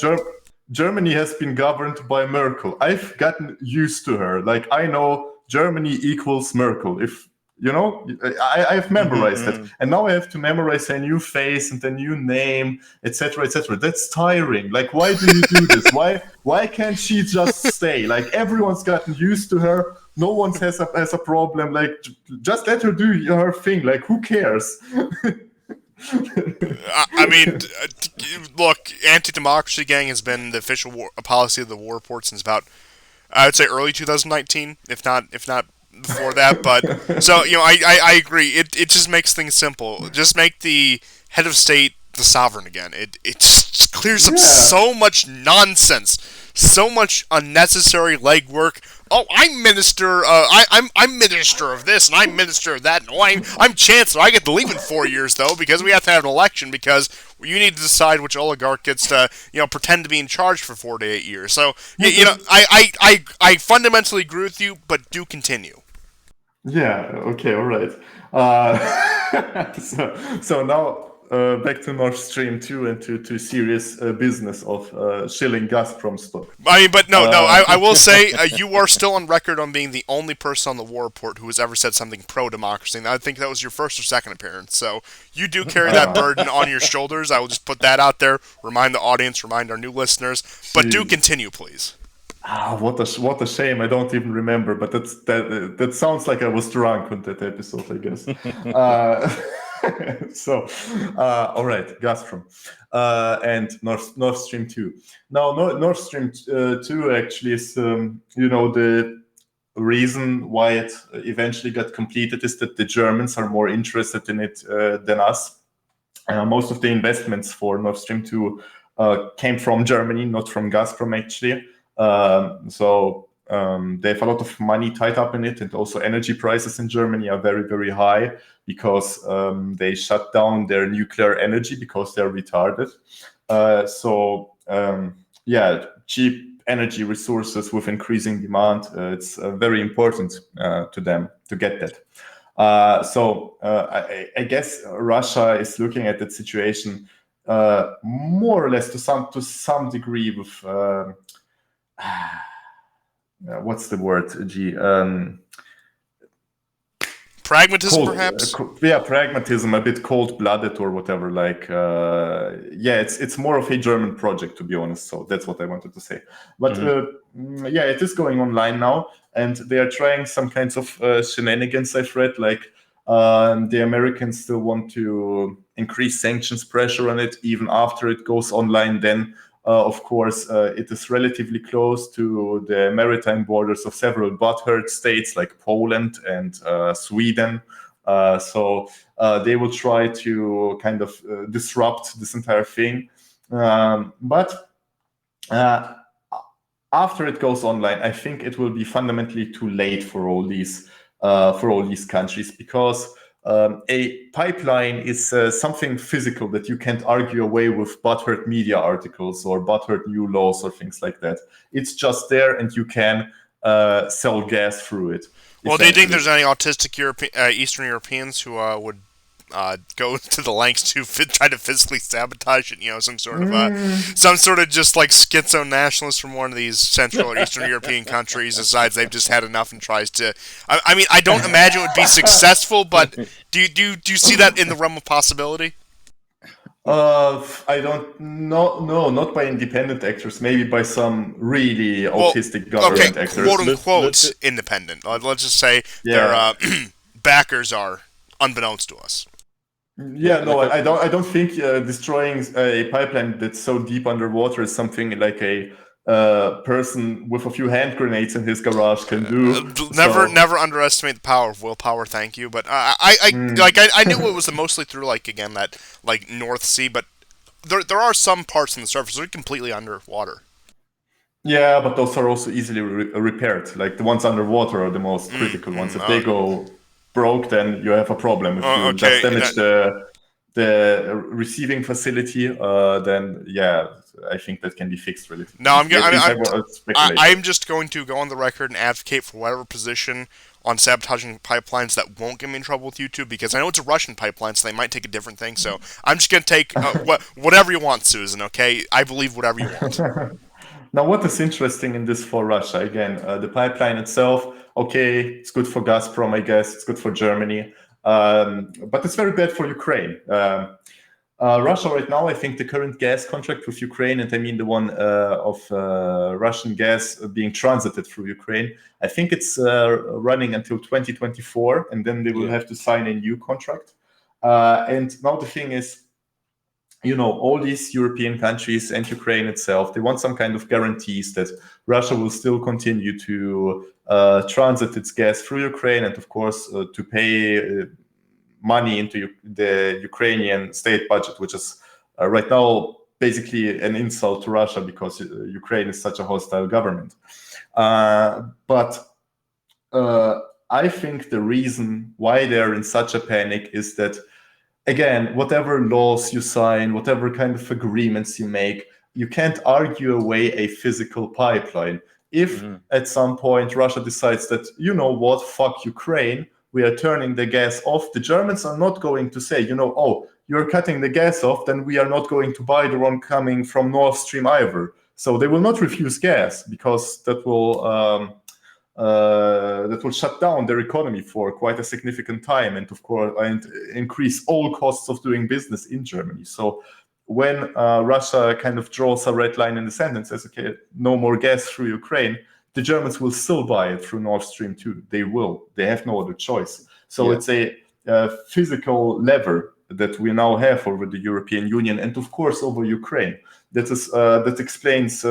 Germany has been governed by Merkel. I've gotten used to her. Like, I know Germany equals Merkel. If I've memorized it, and now I have to memorize a new face and a new name, etc., etc. That's tiring. Like, why do you do this? Why can't she just stay? Like, everyone's gotten used to her. No one has a problem. Like, just let her do her thing. Like, who cares? I mean, look, anti-democracy gang has been the official policy of the war report since about, I would say, early 2019, if not before that. But so I agree. It just makes things simple. Just make the head of state the sovereign again. It just clears up so much nonsense, so much unnecessary legwork. Oh, I'm minister. I'm minister of this, and I'm minister of that. No, I'm chancellor. I get to leave in 4 years though, because we have to have an election, because you need to decide which oligarch gets to pretend to be in charge for 4 to 8 years. So I fundamentally agree with you, but do continue. Yeah. Okay. All right. So now. Back to Nord Stream 2 and to serious business of shilling Gazprom stock. I mean, but I will say you are still on record on being the only person on the war report who has ever said something pro-democracy. And I think that was your first or second appearance. So you do carry that burden on your shoulders. I will just put that out there, remind the audience, remind our new listeners. But do continue, please. What a shame. I don't even remember, but that sounds like I was drunk on that episode, I guess. So, all right, Gazprom and Nord Stream 2. Now, Nord Stream 2 actually is, the reason why it eventually got completed is that the Germans are more interested in it than us. Most of the investments for Nord Stream 2 came from Germany, not from Gazprom, actually. So they have a lot of money tied up in it, and also energy prices in Germany are very, very high because they shut down their nuclear energy because they're retarded. Cheap energy resources with increasing demand, it's very important to them to get that. I guess Russia is looking at that situation more or less to some degree with what's the word? Pragmatism, perhaps? Pragmatism, a bit cold-blooded or whatever. Like, it's more of a German project, to be honest. So that's what I wanted to say. But it is going online now, and they are trying some kinds of shenanigans, I've read. Like, the Americans still want to increase sanctions pressure on it even after it goes online. Then, of course, it is relatively close to the maritime borders of several butthurt states like Poland and Sweden. So they will try to kind of disrupt this entire thing. But after it goes online, I think it will be fundamentally too late for all these countries, because a pipeline is something physical that you can't argue away with butthurt media articles or butthurt new laws or things like that. It's just there, and you can sell gas through it. Well, do you think there's any autistic Eastern Europeans who would go to the lengths to try to physically sabotage it? You know, some sort of just like schizo nationalist from one of these Central or Eastern European countries decides they've just had enough and tries to. I mean, I don't imagine it would be successful, but do you see that in the realm of possibility? I don't know. No, not by independent actors. Maybe by some really autistic government actors. Quote unquote independent. Let's just say their backers are unbeknownst to us. Yeah, no, I don't think destroying a pipeline that's so deep underwater is something like a person with a few hand grenades in his garage can do. Never underestimate the power of willpower. Thank you, but I knew it was mostly through that North Sea, but there are some parts on the surface that are completely underwater. Yeah, but those are also easily repaired. Like the ones underwater are the most critical ones. If they go broke, then you have a problem. If you just damage the receiving facility, then I think that can be fixed relatively. No, I'm just going to go on the record and advocate for whatever position on sabotaging pipelines that won't get me in trouble with YouTube, because I know it's a Russian pipeline, so they might take a different thing. So I'm just going to take whatever you want, Susan, okay? I believe whatever you want. Now, what is interesting in this for Russia? Again, the pipeline itself, okay, it's good for Gazprom, I guess. It's good for Germany. But it's very bad for Ukraine. Russia right now, I think the current gas contract with Ukraine, and I mean the one of Russian gas being transited through Ukraine, I think it's running until 2024, and then they will have to sign a new contract. And now the thing is, all these European countries and Ukraine itself, they want some kind of guarantees that Russia will still continue to transit its gas through Ukraine, and of course to pay money into the Ukrainian state budget, which is right now basically an insult to Russia because Ukraine is such a hostile government. But I think the reason why they're in such a panic is that, again, whatever laws you sign, whatever kind of agreements you make, you can't argue away a physical pipeline. If at some point Russia decides that, fuck Ukraine, we are turning the gas off, the Germans are not going to say, you're cutting the gas off, then we are not going to buy the one coming from Nord Stream either. So they will not refuse gas, because that will shut down their economy for quite a significant time, and of course, and increase all costs of doing business in Germany. So when Russia kind of draws a red line in the sand and says, okay, no more gas through Ukraine, the Germans will still buy it through Nord Stream 2. They will. They have no other choice. So it's a physical lever that we now have over the European Union, and of course over Ukraine. That explains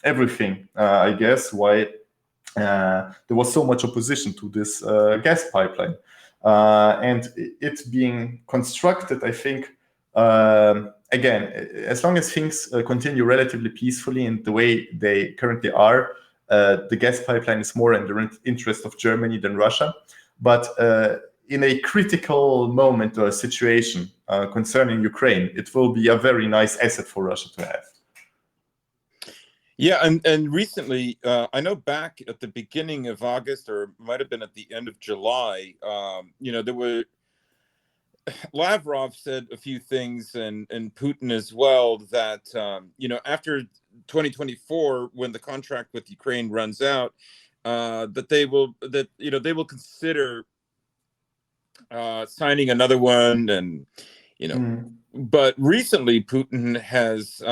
everything, I guess, why there was so much opposition to this gas pipeline. And it being constructed, I think, again, as long as things continue relatively peacefully in the way they currently are, the gas pipeline is more in the interest of Germany than Russia. But in a critical moment or a situation concerning Ukraine, it will be a very nice asset for Russia to have. Yeah, and recently, I know back at the beginning of August, or might have been at the end of July, there were, Lavrov said a few things, and Putin as well, that after 2024, when the contract with Ukraine runs out, that they will consider signing another one, and But recently, Putin has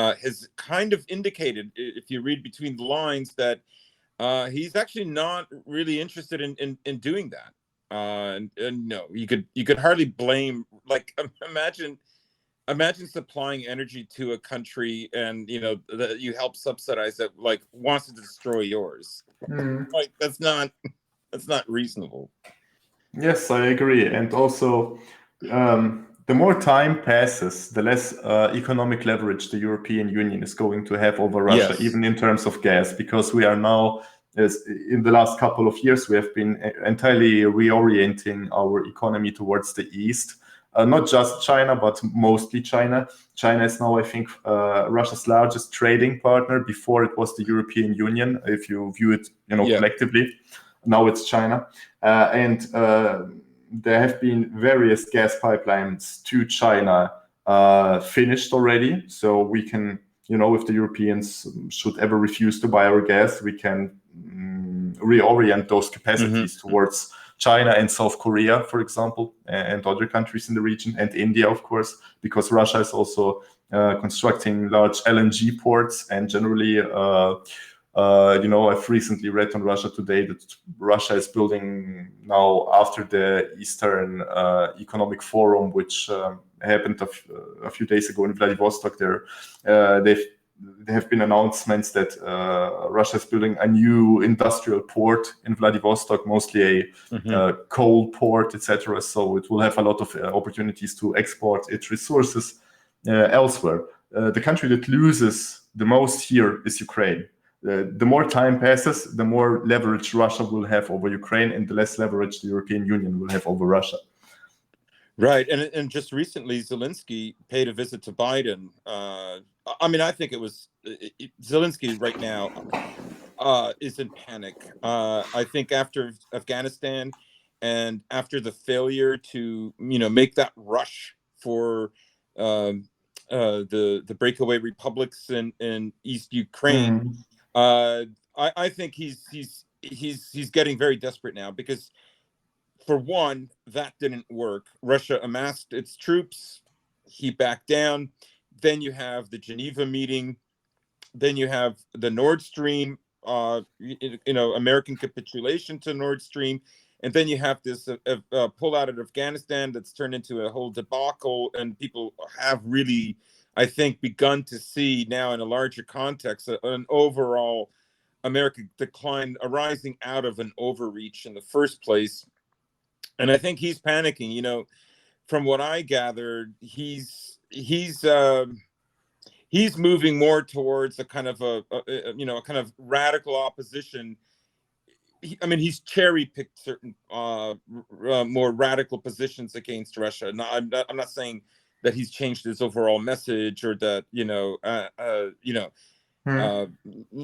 kind of indicated, if you read between the lines, that he's actually not really interested in doing that. And no, you could hardly blame. Like, imagine supplying energy to a country, and that you help subsidize, that like wants to destroy yours. Like, that's not reasonable. Yes, I agree. And also, the more time passes, the less economic leverage the European Union is going to have over Russia, even in terms of gas, because we are now is in the last couple of years, we have been entirely reorienting our economy towards the east. Not just China, but mostly China. China is now, I think, Russia's largest trading partner. Before it was the European Union, if you view it, collectively. Now it's China, and there have been various gas pipelines to China finished already. So we can, if the Europeans should ever refuse to buy our gas, we can reorient those capacities towards China and South Korea, for example, and other countries in the region, and India, of course, because Russia is also constructing large LNG ports. And generally, I've recently read on Russia Today that Russia is building now, after the Eastern Economic Forum, which happened a few days ago in Vladivostok. There have been announcements that Russia is building a new industrial port in Vladivostok, mostly a coal port, etc. So it will have a lot of opportunities to export its resources elsewhere. The country that loses the most here is Ukraine. The more time passes, the more leverage Russia will have over Ukraine, and the less leverage the European Union will have over Russia. Right, and just recently, Zelensky paid a visit to Biden. I think it was Zelensky right now is in panic. I think after Afghanistan and after the failure to make that rush for the breakaway republics in East Ukraine, I think he's getting very desperate now, because for one, that didn't work. Russia amassed its troops, he backed down. Then you have the Geneva meeting. Then you have the Nord Stream, American capitulation to Nord Stream. And then you have this pull out of Afghanistan that's turned into a whole debacle. And people have really, I think, begun to see now in a larger context an overall American decline arising out of an overreach in the first place. And I think he's panicking. From what I gathered, he's moving more towards a kind of a kind of radical opposition. He's cherry picked certain more radical positions against Russia. Now, I'm not saying that he's changed his overall message, or that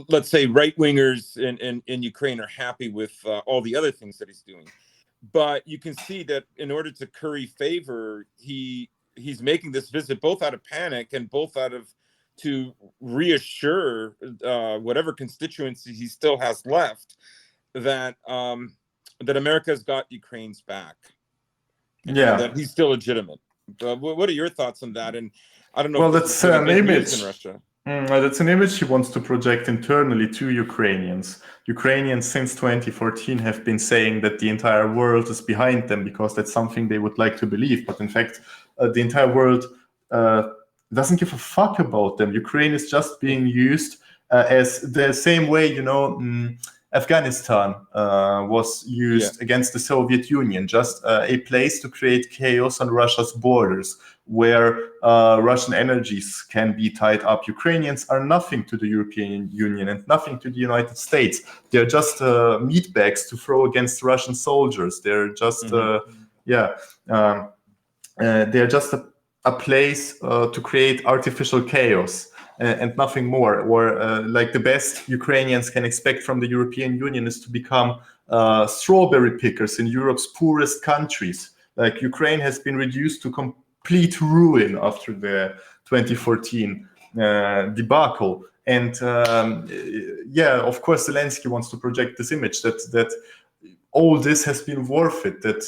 let's say right wingers in Ukraine are happy with all the other things that he's doing. But you can see that in order to curry favor, he's making this visit both out of panic and both out of to reassure whatever constituency he still has left that that America's got Ukraine's back. And that he's still legitimate. What are your thoughts on that? And I don't know. Well, that's an image in Russia. That's an image he wants to project internally to Ukrainians. Ukrainians since 2014 have been saying that the entire world is behind them, because that's something they would like to believe. But in fact, the entire world doesn't give a fuck about them. Ukraine is just being used as the same way, Afghanistan was used against the Soviet Union, just a place to create chaos on Russia's borders, where Russian energies can be tied up. Ukrainians are nothing to the European Union and nothing to the United States. They're just meat bags to throw against Russian soldiers. They're just, they're just a place to create artificial chaos. And nothing more. Or like the best Ukrainians can expect from the European Union is to become strawberry pickers in Europe's poorest countries. Like Ukraine has been reduced to complete ruin after the 2014 debacle. And of course, Zelensky wants to project this image that all this has been worth it, that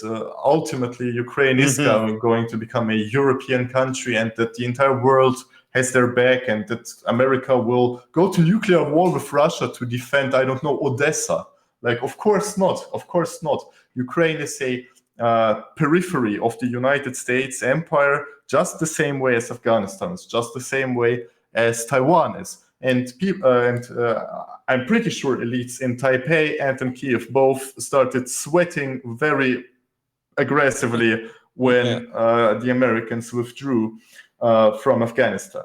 ultimately Ukraine is going to become a European country, and that the entire world has their back, and that America will go to nuclear war with Russia to defend, I don't know, Odessa. Like, of course not. Of course not. Ukraine is a periphery of the United States empire, just the same way as Afghanistan is, just the same way as Taiwan is. And I'm pretty sure elites in Taipei and in Kiev both started sweating very aggressively when the Americans withdrew from Afghanistan.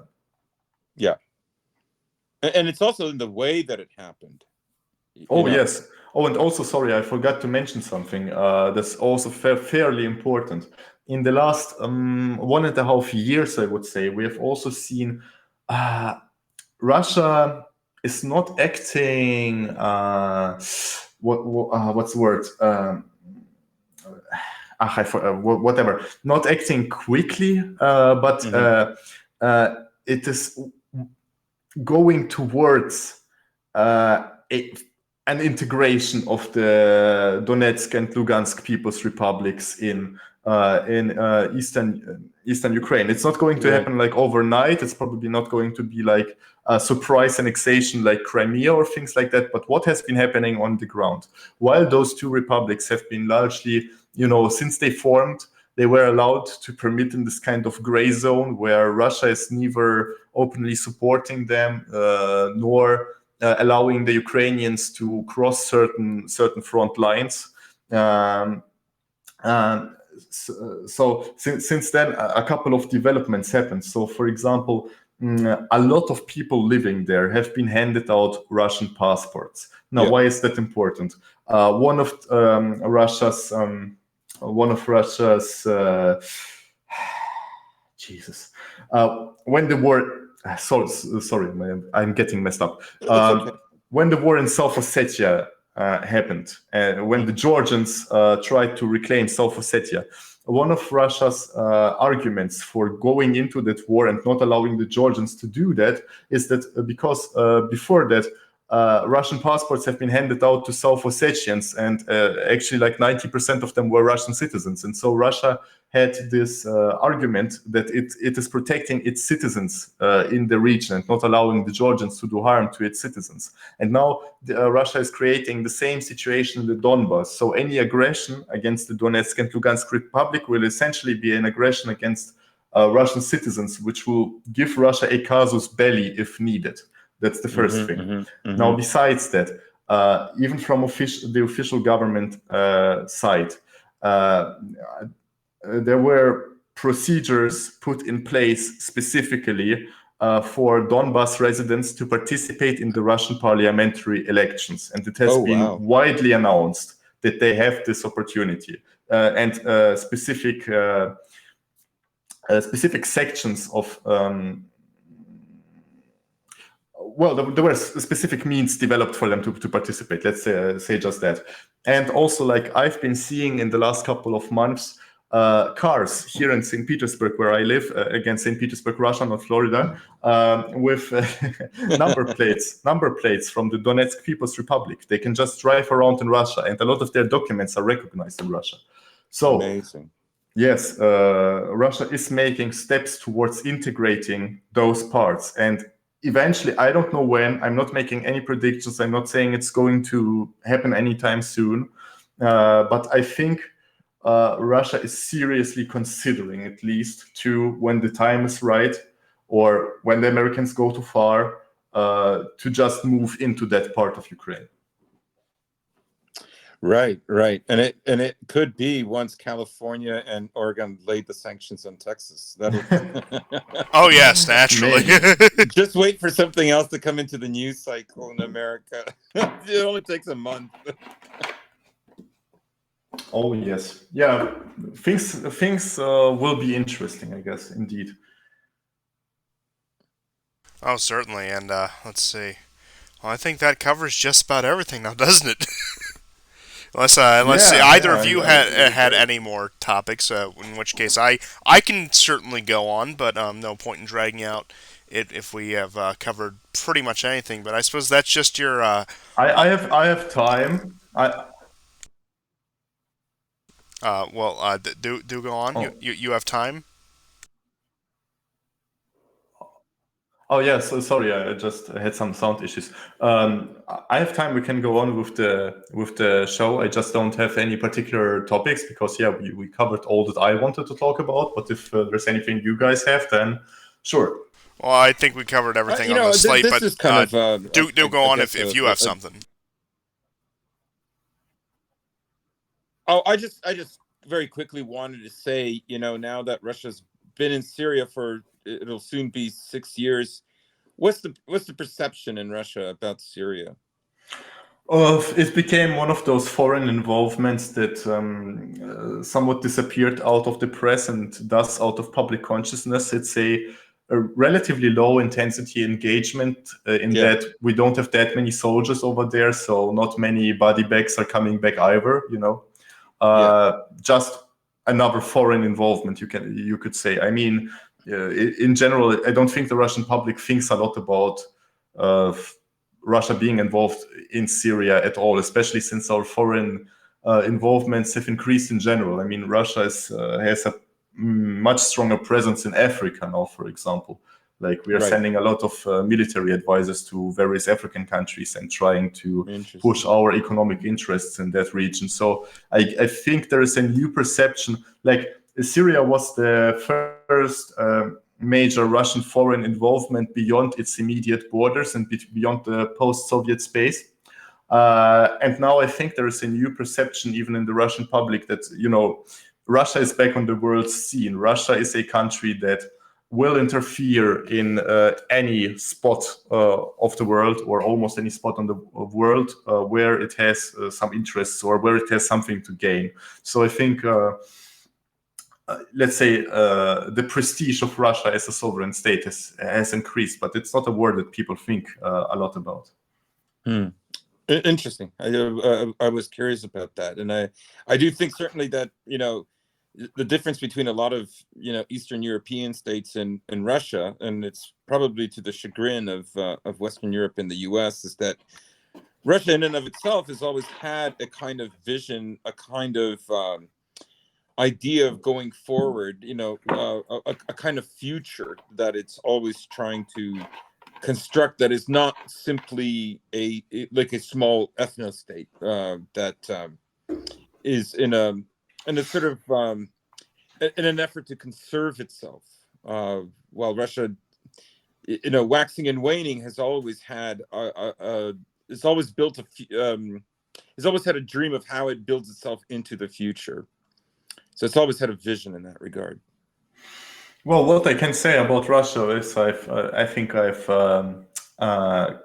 Yeah. And it's also in the way that it happened. Oh, yes. Oh, and also, sorry, I forgot to mention something that's also fairly important. In the last 1.5 years, I would say, we have also seen Russia is not acting. What's the word? Whatever. Not acting quickly, but it is going towards an integration of the Donetsk and Lugansk People's Republics in eastern Ukraine. It's not going to happen like overnight. It's probably not going to be like a surprise annexation like Crimea or things like that. But what has been happening on the ground, while those two republics have been largely, since they formed, they were allowed to permit in this kind of gray zone where Russia is neither openly supporting them nor allowing the Ukrainians to cross certain front lines. So since then, a couple of developments happened. So, for example, a lot of people living there have been handed out Russian passports. Now, why is that important? One of Russia's Jesus. When the war, sorry, man, I'm getting messed up. Okay. When the war in South Ossetia happened, when the Georgians tried to reclaim South Ossetia, one of Russia's arguments for going into that war and not allowing the Georgians to do that is that because before that, Russian passports have been handed out to South Ossetians, and actually like 90% of them were Russian citizens. And so Russia had this argument that it is protecting its citizens in the region and not allowing the Georgians to do harm to its citizens. And now Russia is creating the same situation in the Donbas. So any aggression against the Donetsk and Lugansk Republic will essentially be an aggression against Russian citizens, which will give Russia a casus belli if needed. That's the first thing. Now, besides that, even from the official government side, there were procedures put in place specifically for Donbas residents to participate in the Russian parliamentary elections. And it has been widely announced that they have this opportunity. And specific sections of there were specific means developed for them to participate. Let's say just that. And also, like I've been seeing in the last couple of months, cars here in St. Petersburg, where I live, again, St. Petersburg, Russia, not Florida, with number plates from the Donetsk People's Republic. They can just drive around in Russia, and a lot of their documents are recognized in Russia. So, amazing. Yes, Russia is making steps towards integrating those parts, and eventually, I don't know when. I'm not making any predictions. I'm not saying it's going to happen anytime soon, but I think Russia is seriously considering, at least, when the time is right, or when the Americans go too far, to just move into that part of Ukraine. Right. And it could be once California and Oregon laid the sanctions on Texas. Oh yes, naturally. Just wait for something else to come into the news cycle in America. It only takes a month. Oh yes, yeah. Things will be interesting, I guess. Indeed. Oh, certainly. And let's see. Well, I think that covers just about everything now, doesn't it? Unless either of you had any more topics, in which case I can certainly go on, but no point in dragging out it if we have covered pretty much anything. But I suppose that's just your. I have time. Do go on. Oh. You have time. Oh yeah, so sorry, I just had some sound issues. I have time. We can go on with the show. I just don't have any particular topics because we covered all that I wanted to talk about. But if there's anything you guys have, then sure. Well, I think we covered everything on the slate, but do go on if you have something. Oh, I just very quickly wanted to say, now that Russia's been in Syria it'll soon be 6 years. What's the perception in Russia about Syria? It became one of those foreign involvements that somewhat disappeared out of the press and thus out of public consciousness. It's a relatively low intensity engagement in that we don't have that many soldiers over there, so not many body bags are coming back either. Just another foreign involvement, you could say. I mean, in general, I don't think the Russian public thinks a lot about Russia being involved in Syria at all, especially since our foreign involvements have increased in general. I mean, Russia has a much stronger presence in Africa now, for example. Like, we are sending a lot of military advisors to various African countries and trying to push our economic interests in that region. So I think there is a new perception. Like, Syria was the first major Russian foreign involvement beyond its immediate borders and beyond the post-Soviet space. And now I think there is a new perception even in the Russian public that, Russia is back on the world scene. Russia is a country that will interfere in any spot of the world, or almost any spot on the world where it has some interests or where it has something to gain. So I think, let's say, the prestige of Russia as a sovereign state has increased, but it's not a word that people think a lot about. Interesting. I was curious about that, and I do think certainly that the difference between a lot of Eastern European states and Russia, and it's probably to the chagrin of Western Europe and the U.S., is that Russia in and of itself has always had a kind of vision, a kind of idea of going forward, a kind of future that it's always trying to construct, that is not simply a small ethno state that is in a sort of in an effort to conserve itself, while Russia, waxing and waning, has always had it's always built it's always had a dream of how it builds itself into the future. So it's always had a vision in that regard. Well, what I can say about Russia is I think I've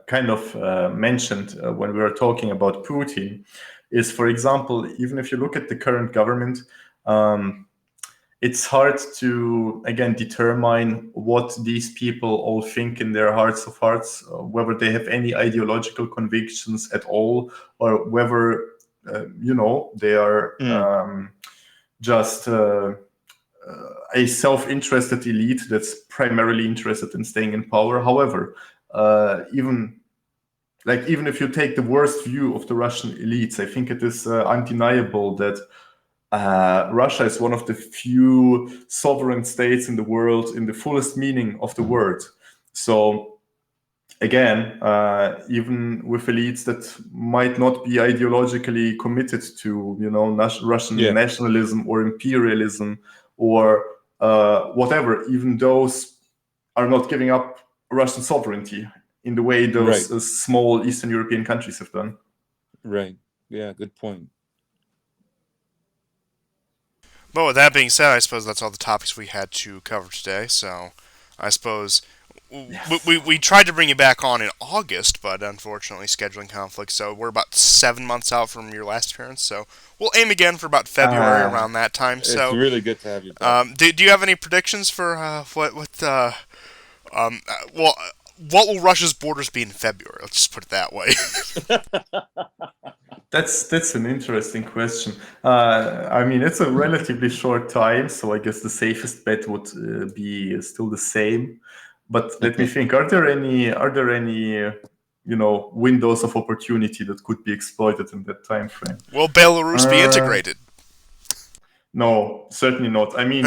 kind of mentioned when we were talking about Putin, is, for example, even if you look at the current government, it's hard to, again, determine what these people all think in their hearts of hearts, whether they have any ideological convictions at all, or whether, they are just a self-interested elite that's primarily interested in staying in power. However, even if you take the worst view of the Russian elites, I think it is undeniable that Russia is one of the few sovereign states in the world in the fullest meaning of the word. So again, even with elites that might not be ideologically committed to, Russian nationalism or imperialism or whatever, even those are not giving up Russian sovereignty in the way those small Eastern European countries have done. Right. Yeah, good point. But with that being said, I suppose that's all the topics we had to cover today. So I suppose we tried to bring you back on in August, but unfortunately scheduling conflicts. So we're about 7 months out from your last appearance. So we'll aim again for about February around that time. It's so really good to have you back. Do you have any predictions for what will Russia's borders be in February? Let's just put it that way. That's an interesting question. I mean, it's a relatively short time, so I guess the safest bet would be still the same. But let me think. Are there any windows of opportunity that could be exploited in that time frame? Will Belarus be integrated? No, certainly not. I mean,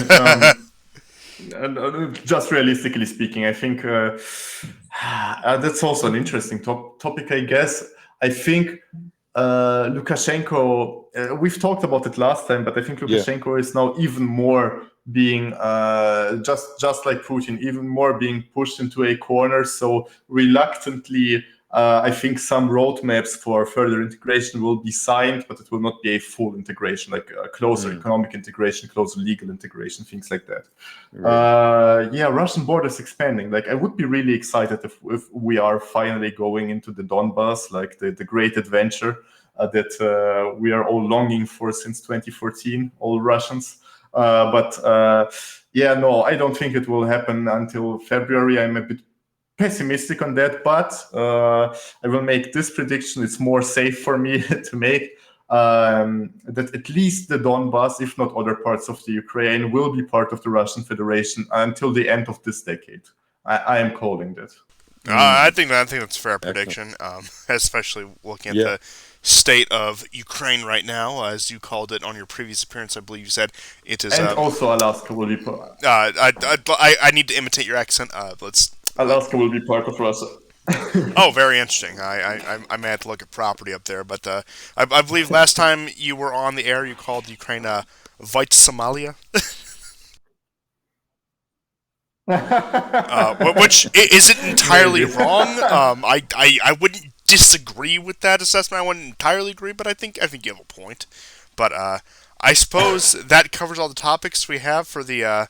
just realistically speaking, I think that's also an interesting topic, I guess. I think Lukashenko, we've talked about it last time, but I think Lukashenko is now even more being, just like Putin, even more being pushed into a corner. So reluctantly, I think some roadmaps for further integration will be signed, but it will not be a full integration, like a closer economic integration, closer legal integration, things like that. Yeah, Russian borders expanding. Like, I would be really excited if we are finally going into the Donbass, like the great adventure that we are all longing for since 2014, all Russians. Yeah, no, I don't think it will happen until February. I'm a bit pessimistic on that, but I will make this prediction. It's more safe for me to make that at least the Donbass, if not other parts of the Ukraine, will be part of the Russian Federation until the end of this decade. I am calling that. I think that's a fair prediction, especially looking at the state of Ukraine right now, as you called it on your previous appearance. I believe you said it is. And also Alaska will be part. I need to imitate your accent. Alaska will be part of Russia. Oh, very interesting. I may have to look at property up there, but I believe last time you were on the air, you called Ukraine White Somalia. Which isn't entirely wrong. I wouldn't disagree with that assessment. I wouldn't entirely agree, but I think you have a point. But I suppose that covers all the topics we have for the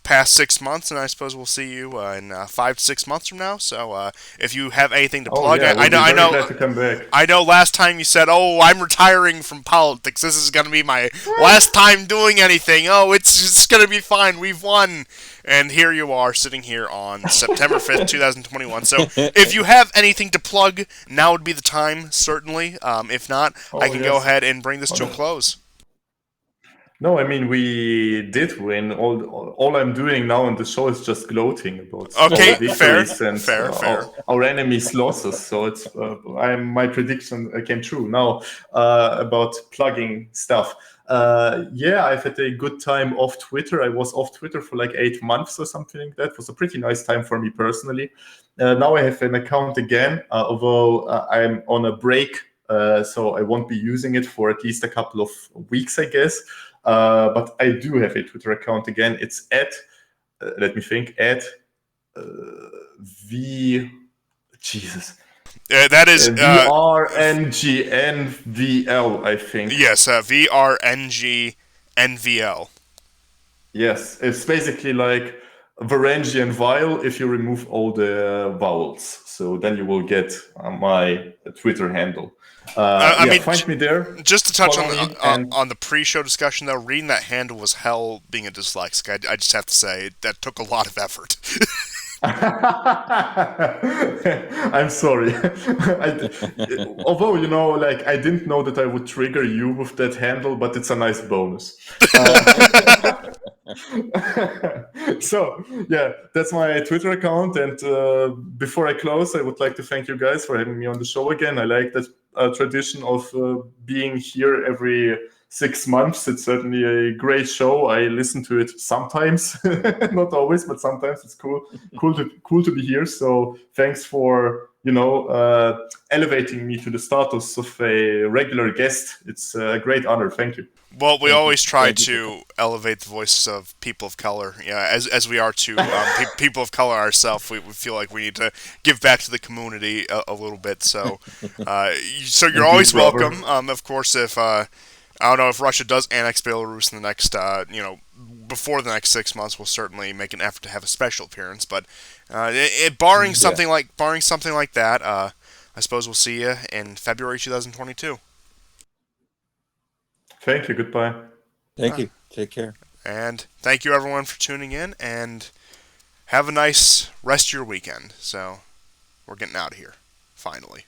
past 6 months, and I suppose we'll see you in 5 to 6 months from now. So if you have anything to plug, I know. Glad to come back. I know. Last time you said, "Oh, I'm retiring from politics. This is going to be my last time doing anything. Oh, it's going to be fine. We've won." And here you are, sitting here on September 5th, 2021. So if you have anything to plug, now would be the time, certainly. If not, I can go ahead and bring this to a close. No, I mean, we did win. All I'm doing now on the show is just gloating about victories and our enemies' losses. So it's my prediction came true. Now about plugging stuff. I've had a good time off Twitter. I was off Twitter for like 8 months or something like that. It was a pretty nice time for me personally. Now I have an account again, although I'm on a break, so I won't be using it for at least a couple of weeks, I guess. But I do have a Twitter account again. It's let me think, that is VRNGNVL, I think. Yes, VRNGNVL. Yes, it's basically like Varangian vial if you remove all the vowels. So then you will get my Twitter handle. I mean, find me there. Just to touch on the pre-show discussion, though, reading that handle was hell. Being a dyslexic, I just have to say that took a lot of effort. I'm sorry. Although, I didn't know that I would trigger you with that handle, but it's a nice bonus. So, yeah, that's my Twitter account. And before I close, I would like to thank you guys for having me on the show again. I like that tradition of being here every 6 months. It's certainly a great show. I listen to it sometimes, not always, but sometimes. It's cool to be here. So thanks for elevating me to the status of a regular guest. It's a great honor. Thank you. Well, we always try to elevate the voices of people of color. Yeah, as we are to people of color ourselves, we feel like we need to give back to the community a little bit. So, you're always welcome. Of course, if I don't know if Russia does annex Belarus in the next, before the next 6 months, we'll certainly make an effort to have a special appearance. But barring something like that, I suppose we'll see you in February 2022. Thank you. Goodbye. Thank you. Take care. And thank you, everyone, for tuning in. And have a nice rest of your weekend. So we're getting out of here, finally.